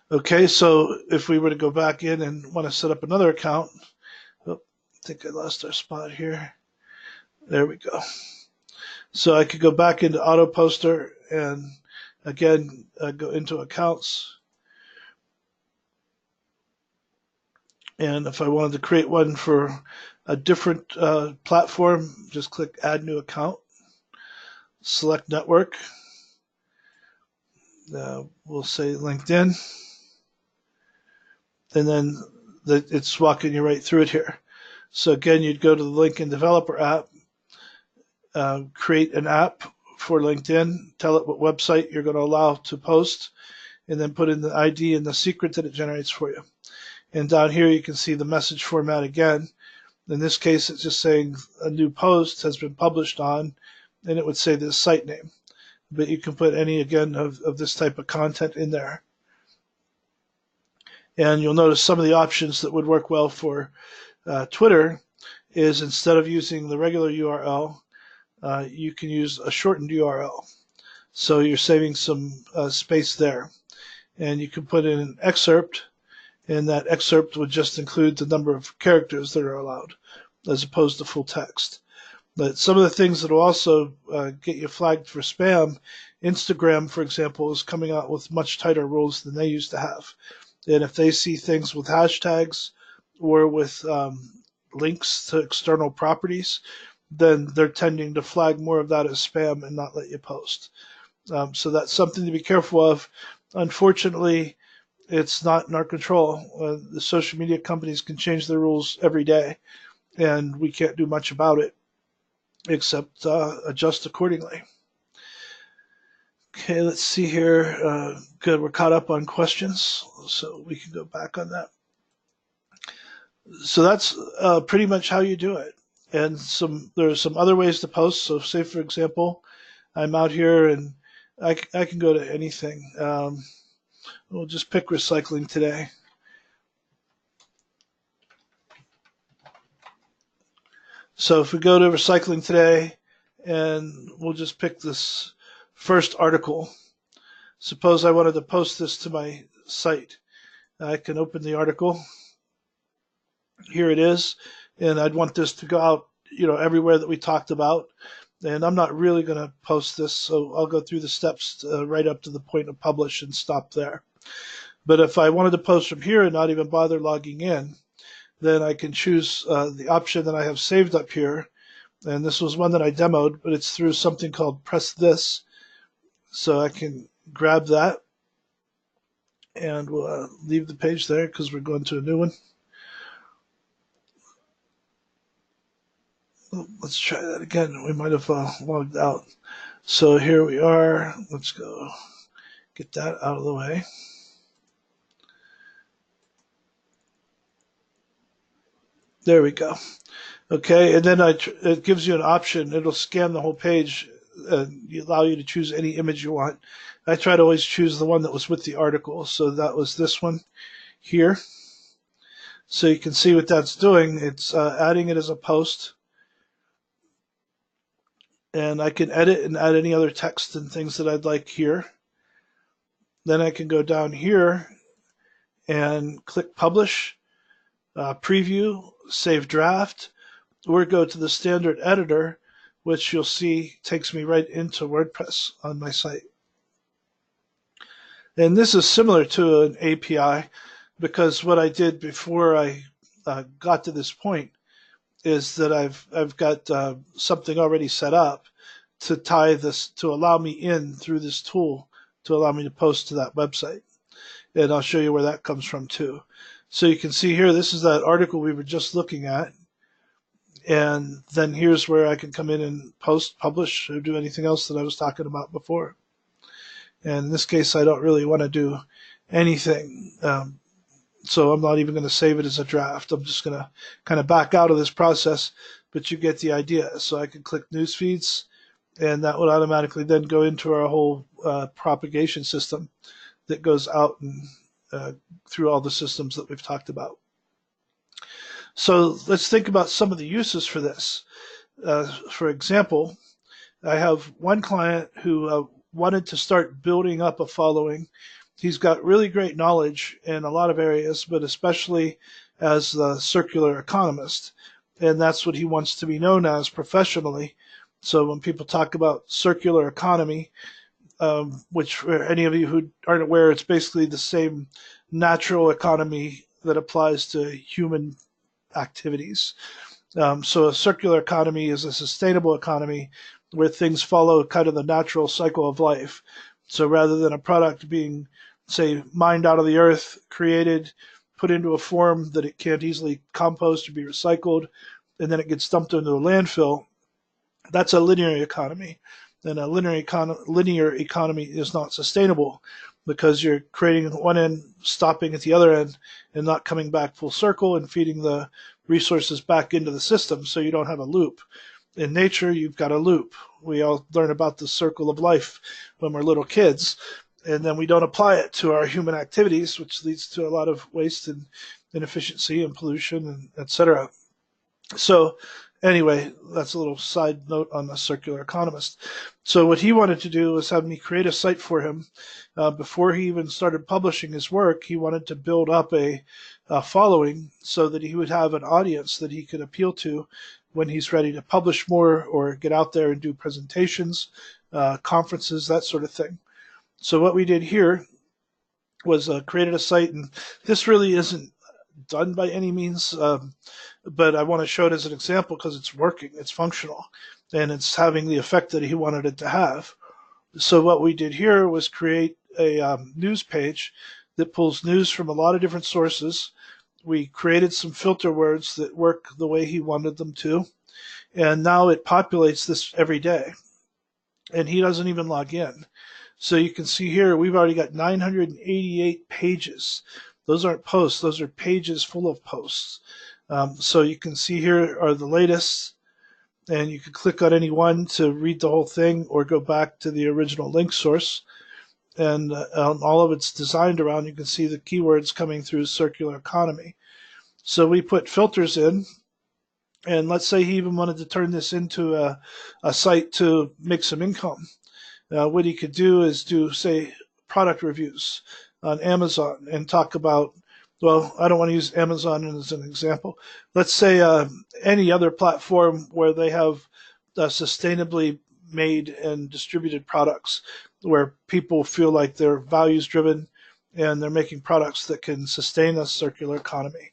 Okay, so if we were to go back in and want to set up another account, I think I lost our spot here. There we go. So I could go back into Auto Poster and again go into accounts. And if I wanted to create one for a different platform, just click Add New Account, select Network. We'll say LinkedIn. And then it's walking you right through it here. So again, you'd go to the LinkedIn Developer app, create an app for LinkedIn, tell it what website you're going to allow to post, and then put in the ID and the secret that it generates for you. And down here, you can see the message format again. In this case, it's just saying a new post has been published on, and it would say the site name. But you can put any, again, of this type of content in there. And you'll notice some of the options that would work well for Twitter is instead of using the regular URL, you can use a shortened URL. So you're saving some space there. And you can put in an excerpt, and that excerpt would just include the number of characters that are allowed, as opposed to full text. But some of the things that will also get you flagged for spam, Instagram, for example, is coming out with much tighter rules than they used to have. And if they see things with hashtags or with links to external properties, then they're tending to flag more of that as spam and not let you post. So that's something to be careful of. Unfortunately, it's not in our control. The social media companies can change their rules every day, and we can't do much about it except adjust accordingly. Okay, let's see here. Good, we're caught up on questions, so we can go back on that. So that's pretty much how you do it. And there are some other ways to post. So say, for example, I'm out here and I can go to anything. We'll just pick recycling today. So if we go to recycling today, and we'll just pick this first article. Suppose I wanted to post this to my site. I can open the article. Here it is. And I'd want this to go out, everywhere that we talked about. And I'm not really going to post this, so I'll go through the steps right up to the point of publish and stop there. But if I wanted to post from here and not even bother logging in, then I can choose the option that I have saved up here. And this was one that I demoed, but it's through something called Press This. So I can grab that, and we'll leave the page there because we're going to a new one. Let's try that again. We might have logged out. So here we are. Let's go get that out of the way. There we go. Okay, and then it gives you an option. It'll scan the whole page and allow you to choose any image you want. I try to always choose the one that was with the article, so that was this one here. So you can see what that's doing. It's adding it as a post. And I can edit and add any other text and things that I'd like here. Then I can go down here and click Publish, Preview, Save Draft, or go to the standard editor, which you'll see takes me right into WordPress on my site. And this is similar to an API because what I did before I got to this point is that I've got something already set up to tie this, to allow me in through this tool to allow me to post to that website. And I'll show you where that comes from too. So you can see here, this is that article we were just looking at. And then here's where I can come in and post, publish, or do anything else that I was talking about before. And in this case, I don't really want to do anything. So I'm not even going to save it as a draft. I'm just going to kind of back out of this process, but you get the idea. So I can click News Feeds, and that would automatically then go into our whole propagation system that goes out and through all the systems that we've talked about. So let's think about some of the uses for this. For example, I have one client who wanted to start building up a following. He's got really great knowledge in a lot of areas, but especially as the circular economist. And that's what he wants to be known as professionally. So when people talk about circular economy, which for any of you who aren't aware, it's basically the same natural economy that applies to human activities. So a circular economy is a sustainable economy where things follow kind of the natural cycle of life. So rather than a product being, say, mined out of the earth, created, put into a form that it can't easily compost or be recycled, and then it gets dumped into a landfill, that's a linear economy. And a linear economy is not sustainable because you're creating at one end, stopping at the other end, and not coming back full circle and feeding the resources back into the system so you don't have a loop. In nature, you've got a loop. We all learn about the circle of life when we're little kids, and then we don't apply it to our human activities, which leads to a lot of waste and inefficiency and pollution, and et cetera. So Anyway, that's a little side note on the circular economist. So what he wanted to do was have me create a site for him. Before he even started publishing his work, he wanted to build up a following so that he would have an audience that he could appeal to when he's ready to publish more or get out there and do presentations, conferences, that sort of thing. So what we did here was created a site, and this really isn't done by any means, but I want to show it as an example because it's working, it's functional, and it's having the effect that he wanted it to have. So what we did here was create a news page that pulls news from a lot of different sources. We created some filter words that work the way he wanted them to, and now it populates this every day, and he doesn't even log in. So you can see here we've already got 988 pages. Those aren't posts, those are pages full of posts. So you can see here are the latest, and you can click on any one to read the whole thing or go back to the original link source. And all of it's designed around, you can see the keywords coming through circular economy. So we put filters in, and let's say he even wanted to turn this into a site to make some income. What he could do is do, say, product reviews on Amazon and talk about, well, I don't want to use Amazon as an example. Let's say any other platform where they have sustainably made and distributed products where people feel like they're values driven and they're making products that can sustain a circular economy.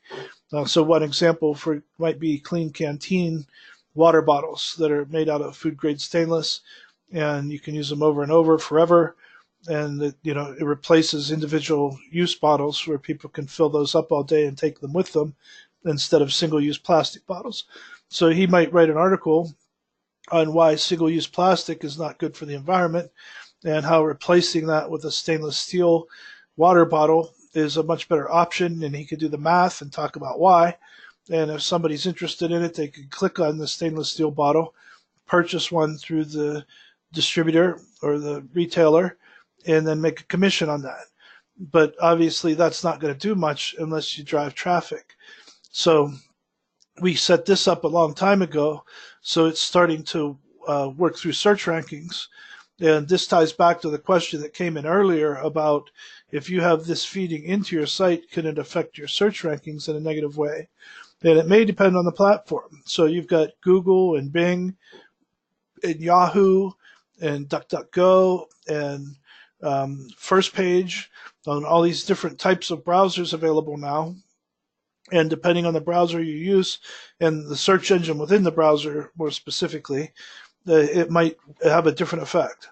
So one example might be Clean Canteen water bottles that are made out of food grade stainless, and you can use them over and over forever. And it replaces individual use bottles where people can fill those up all day and take them with them instead of single-use plastic bottles. So he might write an article on why single-use plastic is not good for the environment and how replacing that with a stainless steel water bottle is a much better option, and he could do the math and talk about why. And if somebody's interested in it, they could click on the stainless steel bottle, purchase one through the distributor or the retailer, and then make a commission on that. But obviously that's not going to do much unless you drive traffic. So we set this up a long time ago, so it's starting to work through search rankings. And this ties back to the question that came in earlier about if you have this feeding into your site, can it affect your search rankings in a negative way? And it may depend on the platform. So you've got Google and Bing and Yahoo and DuckDuckGo and First Page, on all these different types of browsers available now. And depending on the browser you use and the search engine within the browser more specifically, it might have a different effect.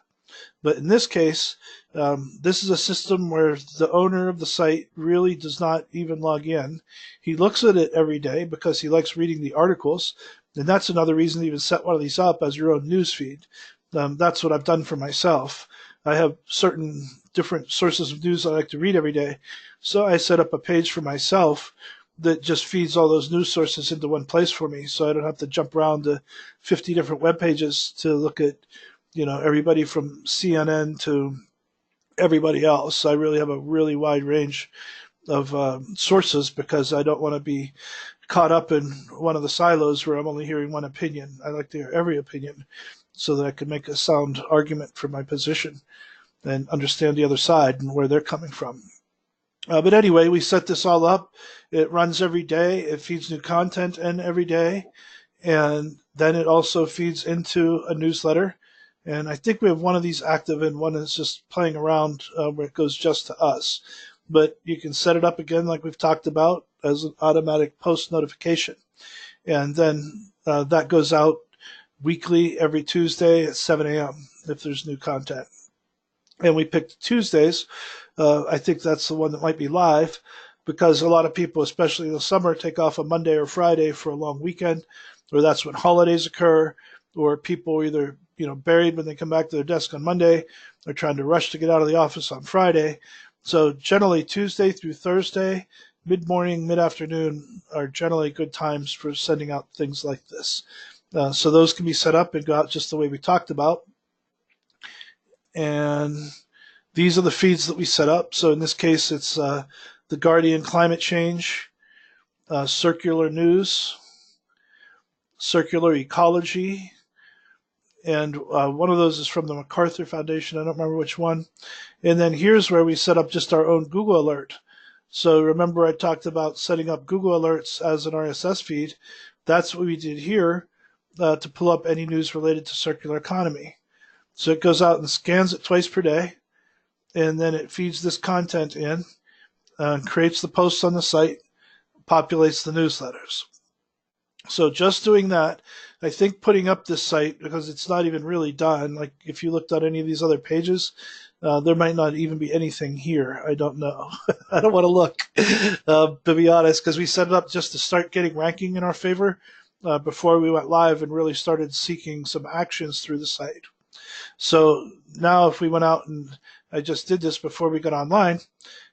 But in this case, this is a system where the owner of the site really does not even log in. He looks at it every day because he likes reading the articles. And that's another reason to even set one of these up as your own news feed. That's what I've done for myself. I have certain different sources of news I like to read every day. So I set up a page for myself that just feeds all those news sources into one place for me, so I don't have to jump around to 50 different web pages to look at, everybody from CNN to everybody else. I really have a really wide range of sources because I don't want to be caught up in one of the silos where I'm only hearing one opinion. I like to hear every opinion so that I can make a sound argument for my position and understand the other side and where they're coming from. But anyway, we set this all up. It runs every day. It feeds new content in every day. And then it also feeds into a newsletter. And I think we have one of these active and one is just playing around where it goes just to us. But you can set it up again like we've talked about as an automatic post notification. And then that goes out weekly every Tuesday at 7 a.m. if there's new content. And we picked Tuesdays. I think that's the one that might be live because a lot of people, especially in the summer, take off a Monday or Friday for a long weekend, or that's when holidays occur, or people are either buried when they come back to their desk on Monday, or trying to rush to get out of the office on Friday. So generally Tuesday through Thursday, mid-morning, mid-afternoon are generally good times for sending out things like this. So those can be set up and go out just the way we talked about. And these are the feeds that we set up. So in this case, it's The Guardian Climate Change, Circular News, circular ecology, and one of those is from the MacArthur Foundation. I don't remember which one. And then here's where we set up just our own Google alert. So remember I talked about setting up Google alerts as an RSS feed. That's what we did here to pull up any news related to circular economy. So it goes out and scans it twice per day, and then it feeds this content in, creates the posts on the site, populates the newsletters. So just doing that, I think putting up this site, because it's not even really done, like if you looked at any of these other pages, there might not even be anything here. I don't know. I don't want to look, to be honest, because we set it up just to start getting ranking in our favor before we went live and really started seeking some actions through the site. So now if we went out, and I just did this before we got online,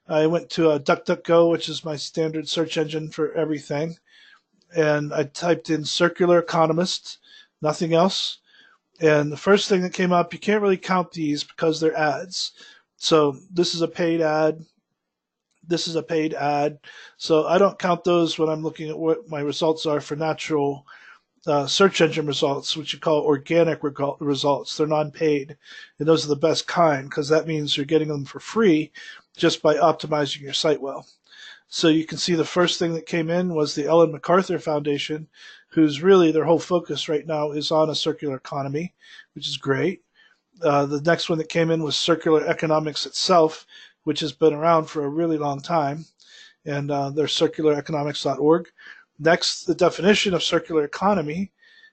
I went to DuckDuckGo, which is my standard search engine for everything, and I typed in circular economist, nothing else. And the first thing that came up, you can't really count these because they're ads. So this is a paid ad. This is a paid ad. So I don't count those when I'm looking at what my results are for natural search engine results, which you call organic results. They're non-paid, and those are the best kind because that means you're getting them for free just by optimizing your site well. So you can see the first thing that came in was the Ellen MacArthur Foundation, who's really their whole focus right now is on a circular economy, which is great. The next one that came in was circular economics itself, which has been around for a really long time, and they're circulareconomics.org. Next, the definition of circular economy,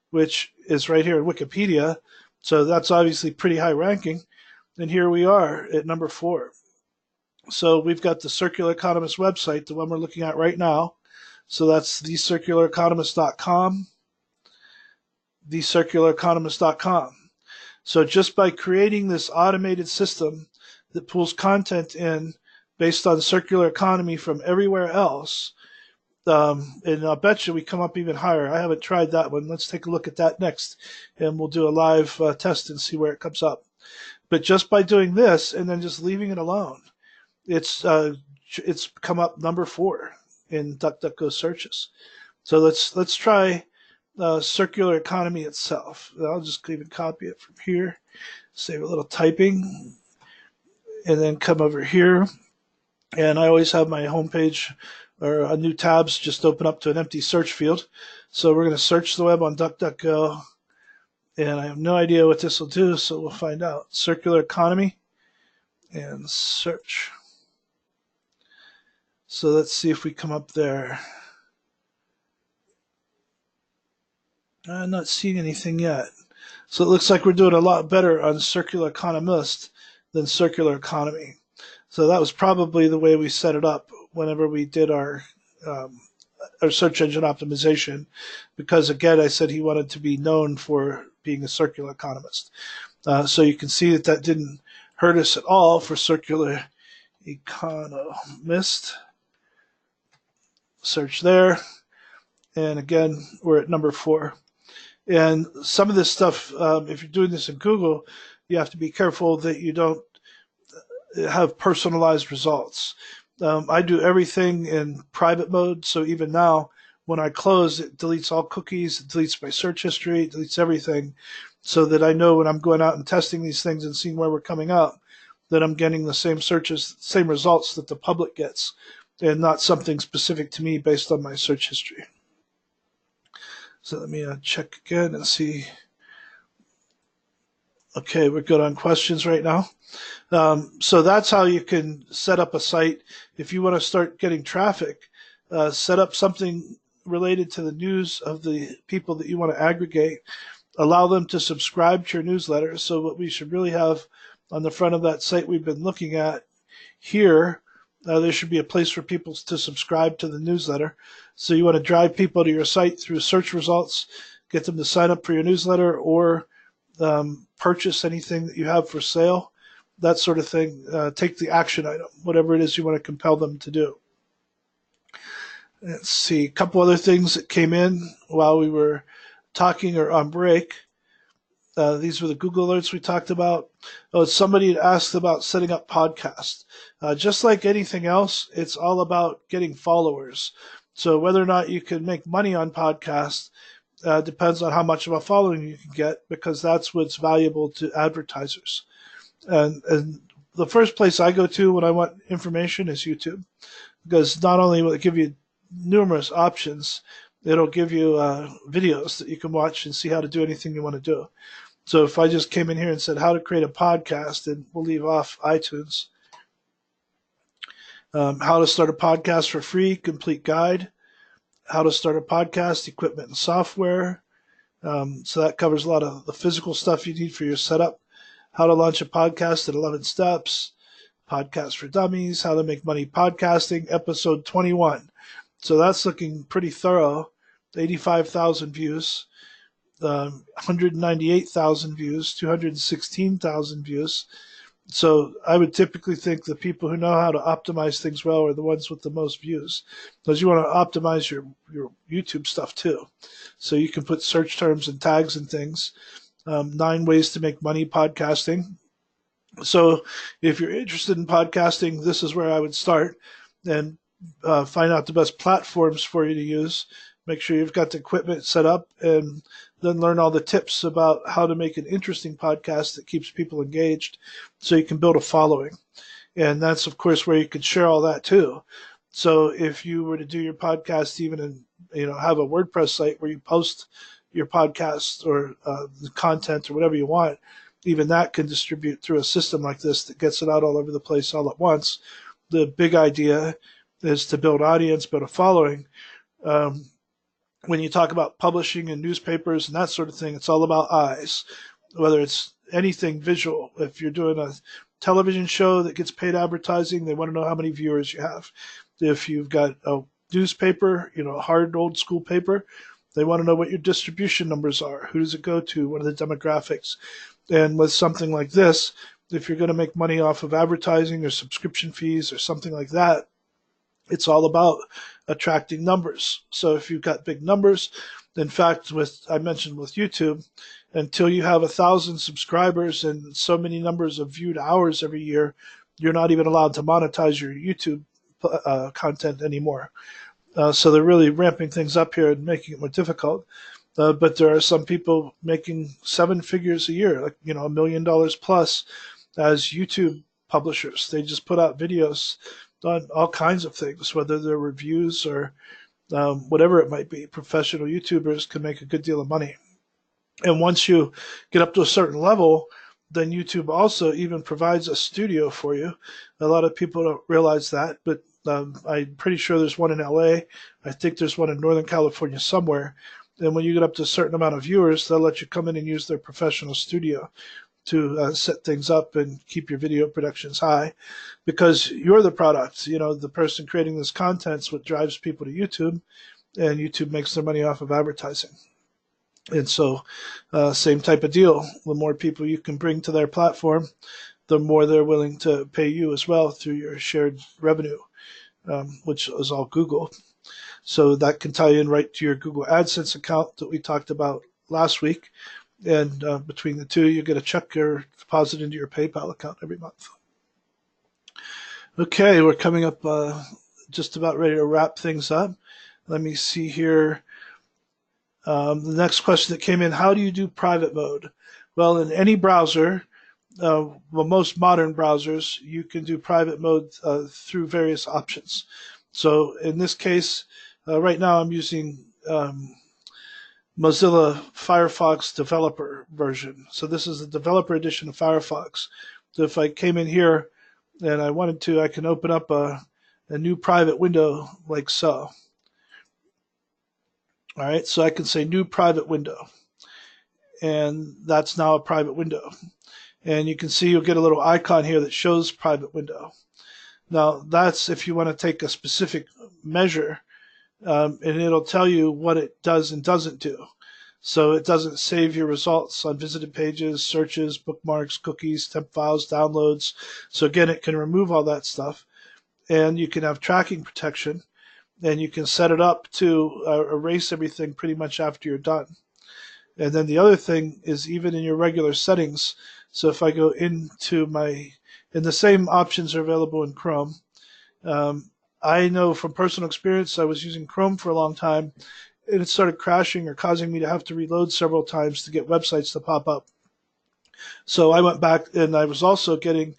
which is right here in Wikipedia. So that's obviously pretty high ranking. And here we are at number 4. So we've got the Circular Economist website, the one we're looking at right now. So that's thecirculareconomist.com, thecirculareconomist.com. So just by creating this automated system that pulls content in based on circular economy from everywhere else, and I'll bet you we come up even higher. I haven't tried that one. Let's take a look at that next, and we'll do a live test and see where it comes up. But just by doing this and then just leaving it alone, it's come up number 4 in DuckDuckGo searches. So let's try circular economy itself. I'll just even copy it from here, save a little typing, and then come over here. And I always have my homepage or new tabs just open up to an empty search field. So we're going to search the web on DuckDuckGo, and I have no idea what this will do, so we'll find out. Circular economy and search. So let's see if we come up there. I'm not seeing anything yet. So it looks like we're doing a lot better on circular economist than circular economy. So that was probably the way we set it up whenever we did our search engine optimization, because again, I said he wanted to be known for being a circular economist. So you can see that that didn't hurt us at all for circular economist. Search there, and again, we're at number 4. And some of this stuff, if you're doing this in Google, you have to be careful that you don't have personalized results. I do everything in private mode, so even now, when I close, it deletes all cookies, it deletes my search history, it deletes everything, so that I know when I'm going out and testing these things and seeing where we're coming up, that I'm getting the same searches, same results that the public gets, and not something specific to me based on my search history. So let me check again and see. Okay, we're good on questions right now. So that's how you can set up a site. If you want to start getting traffic, set up something related to the news of the people that you want to aggregate. Allow them to subscribe to your newsletter. So what we should really have on the front of that site we've been looking at here, there should be a place for people to subscribe to the newsletter. So you want to drive people to your site through search results, get them to sign up for your newsletter, or purchase anything that you have for sale, that sort of thing. Take the action item, whatever it is you want to compel them to do. Let's see, a couple other things that came in while we were talking or on break. These were the Google alerts we talked about. Somebody had asked about setting up podcasts. Just like anything else, it's all about getting followers. So whether or not you can make money on podcasts depends on how much of a following you can get, because that's what's valuable to advertisers. And the first place I go to when I want information is YouTube, because not only will it give you numerous options, it'll give you videos that you can watch and see how to do anything you want to do. So if I just came in here and said how to create a podcast, and we'll leave off iTunes, how to start a podcast for free, complete guide, how to start a podcast, equipment and software. So that covers a lot of the physical stuff you need for your setup. How to launch a podcast in 11 steps, podcast for dummies, how to make money podcasting, episode 21. So that's looking pretty thorough. 85,000 views, 198,000 views, 216,000 views. So I would typically think the people who know how to optimize things well are the ones with the most views, because you want to optimize your YouTube stuff too. So you can put search terms and tags and things. 9 ways to make money podcasting. So if you're interested in podcasting, this is where I would start, and find out the best platforms for you to use. Make sure you've got the equipment set up, and then learn all the tips about how to make an interesting podcast that keeps people engaged so you can build a following. And that's, of course, where you could share all that too. So if you were to do your podcast even in, have a WordPress site where you post your podcast or the content or whatever you want, even that can distribute through a system like this that gets it out all over the place all at once. The big idea is to build audience, build a following. When you talk about publishing in newspapers and that sort of thing, it's all about eyes, whether it's anything visual. If you're doing a television show that gets paid advertising, they want to know how many viewers you have. If you've got a newspaper, a hard old school paper, they want to know what your distribution numbers are. Who does it go to? What are the demographics? And with something like this, if you're going to make money off of advertising or subscription fees or something like that, it's all about attracting numbers. So if you've got big numbers, in fact, I mentioned with YouTube, until you have 1,000 subscribers and so many numbers of viewed hours every year, you're not even allowed to monetize your YouTube content anymore. So they're really ramping things up here and making it more difficult. But there are some people making 7 figures a year, like $1 million plus, as YouTube publishers. They just put out videos on all kinds of things, whether they're reviews or whatever it might be. Professional YouTubers can make a good deal of money. And once you get up to a certain level, then YouTube also even provides a studio for you. A lot of people don't realize that, but I'm pretty sure there's one in LA. I think there's one in Northern California somewhere. And when you get up to a certain amount of viewers, they'll let you come in and use their professional studio to set things up and keep your video productions high, because you're the product. The person creating this content's what drives people to YouTube, and YouTube makes their money off of advertising. And so same type of deal. The more people you can bring to their platform, the more they're willing to pay you as well through your shared revenue, which is all Google. So that can tie in right to your Google AdSense account that we talked about last week. And between the two, you get a check or deposit into your PayPal account every month. Okay, we're coming up just about ready to wrap things up. Let me see here. The next question that came in, how do you do private mode? Well, in any browser, most modern browsers, you can do private mode through various options. So in this case, right now I'm using Mozilla Firefox developer version. So this is the developer edition of Firefox. So if I came in here and I wanted to, I can open up a new private window like so. All right, so I can say new private window. And that's now a private window. And you can see you'll get a little icon here that shows private window. Now that's if you want to take a specific measure, and it'll tell you what it does and doesn't do. So it doesn't save your results on visited pages, searches, bookmarks, cookies, temp files, downloads. So again, it can remove all that stuff. And you can have tracking protection, and you can set it up to erase everything pretty much after you're done. And then the other thing is even in your regular settings. So if I go into and the same options are available in Chrome. I know from personal experience, I was using Chrome for a long time, and it started crashing or causing me to have to reload several times to get websites to pop up. So I went back, and I was also getting,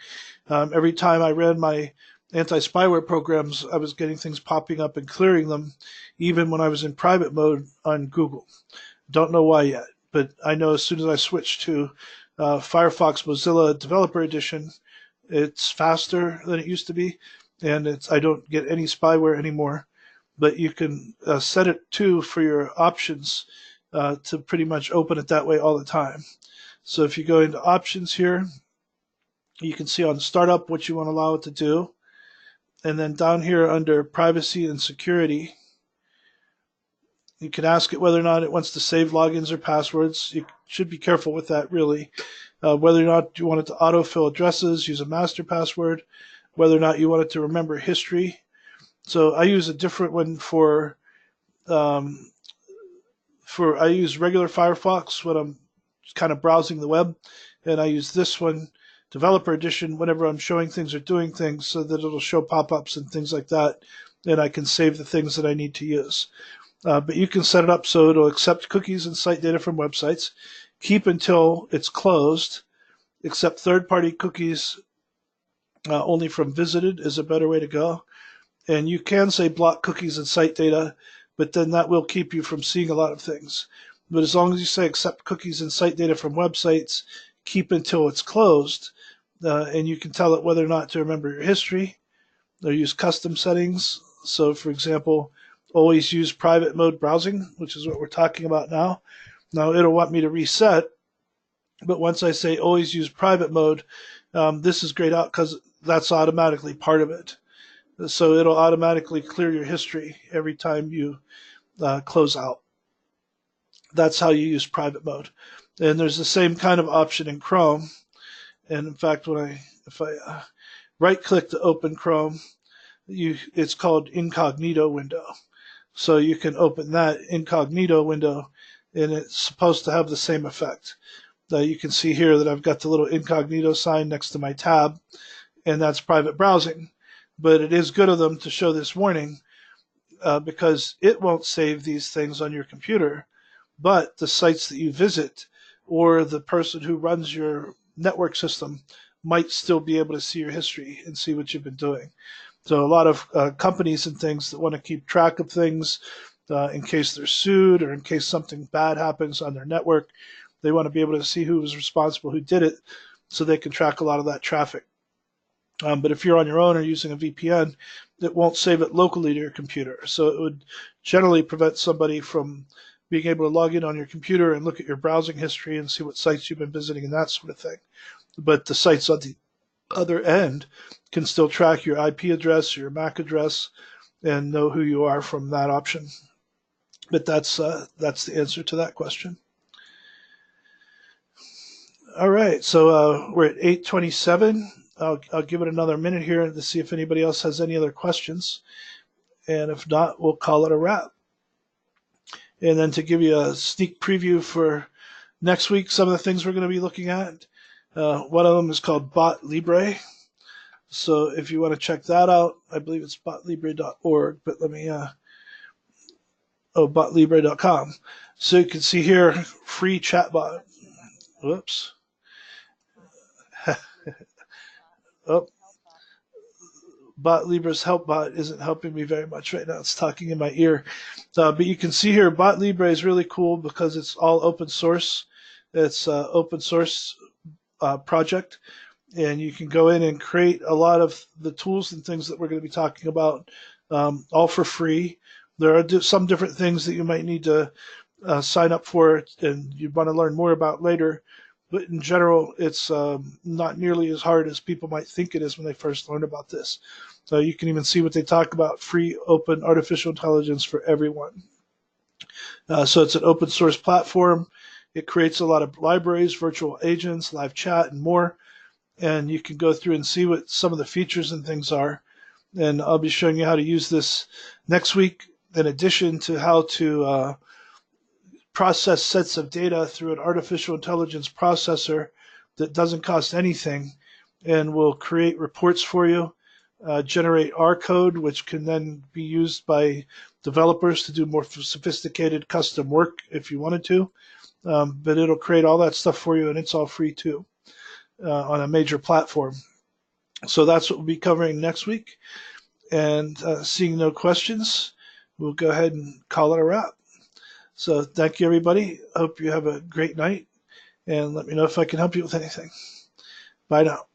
every time I ran my anti-spyware programs, I was getting things popping up and clearing them, even when I was in private mode on Google. Don't know why yet, but I know as soon as I switch to Firefox Mozilla Developer Edition, it's faster than it used to be, and I don't get any spyware anymore. But you can set it to for your options to pretty much open it that way all the time. So if you go into options here, you can see on startup what you want to allow it to do. And then down here under privacy and security, you can ask it whether or not it wants to save logins or passwords. You should be careful with that, really. Whether or not you want it to autofill addresses, use a master password, whether or not you want it to remember history. So I use a different one for I use regular Firefox when I'm kind of browsing the web, and I use this one, Developer Edition, whenever I'm showing things or doing things, so that it'll show pop-ups and things like that, and I can save the things that I need to use. But you can set it up so it'll accept cookies and site data from websites, keep until it's closed, accept third-party cookies only from visited is a better way to go. And you can say block cookies and site data, but then that will keep you from seeing a lot of things. But as long as you say accept cookies and site data from websites, keep until it's closed, and you can tell it whether or not to remember your history, or use custom settings. So for example, always use private mode browsing, which is what we're talking about now. Now it'll want me to reset, but once I say always use private mode, this is grayed out because that's automatically part of it. So it'll automatically clear your history every time you close out. That's how you use private mode. And there's the same kind of option in Chrome. And in fact, if I right-click to open Chrome, it's called incognito window. So you can open that incognito window, and it's supposed to have the same effect. You can see here that I've got the little incognito sign next to my tab, and that's private browsing. But it is good of them to show this warning because it won't save these things on your computer, but the sites that you visit or the person who runs your network system might still be able to see your history and see what you've been doing. So a lot of companies and things that want to keep track of things in case they're sued or in case something bad happens on their network, they want to be able to see who was responsible, who did it, so they can track a lot of that traffic. But if you're on your own or using a VPN, it won't save it locally to your computer. So it would generally prevent somebody from being able to log in on your computer and look at your browsing history and see what sites you've been visiting and that sort of thing. But the sites on the other end can still track your IP address or your MAC address and know who you are from that option. But that's the answer to that question. All right, so we're at 8:27. I'll give it another minute here to see if anybody else has any other questions. And if not, we'll call it a wrap. And then to give you a sneak preview for next week, some of the things we're going to be looking at. One of them is called Bot Libre. So if you want to check that out, I believe it's botlibre.org, but let me, botlibre.com. So you can see here, free chatbot. Whoops. Oh, Bot Libre's help bot isn't helping me very much right now. It's talking in my ear. But you can see here, Bot Libre is really cool because it's all open source. It's an open source project, and you can go in and create a lot of the tools and things that we're going to be talking about, all for free. There are some different things that you might need to sign up for, and you want to learn more about later. But in general, it's not nearly as hard as people might think it is when they first learn about this. So you can even see what they talk about, free, open, artificial intelligence for everyone. So it's an open source platform. It creates a lot of libraries, virtual agents, live chat, and more. And you can go through and see what some of the features and things are. And I'll be showing you how to use this next week, in addition to how to process sets of data through an artificial intelligence processor that doesn't cost anything and will create reports for you generate R code, which can then be used by developers to do more sophisticated custom work if you wanted to. But it'll create all that stuff for you, and it's all free too on a major platform. So that's what we'll be covering next week. And seeing no questions, we'll go ahead and call it a wrap. So thank you, everybody. Hope you have a great night, and let me know if I can help you with anything. Bye now.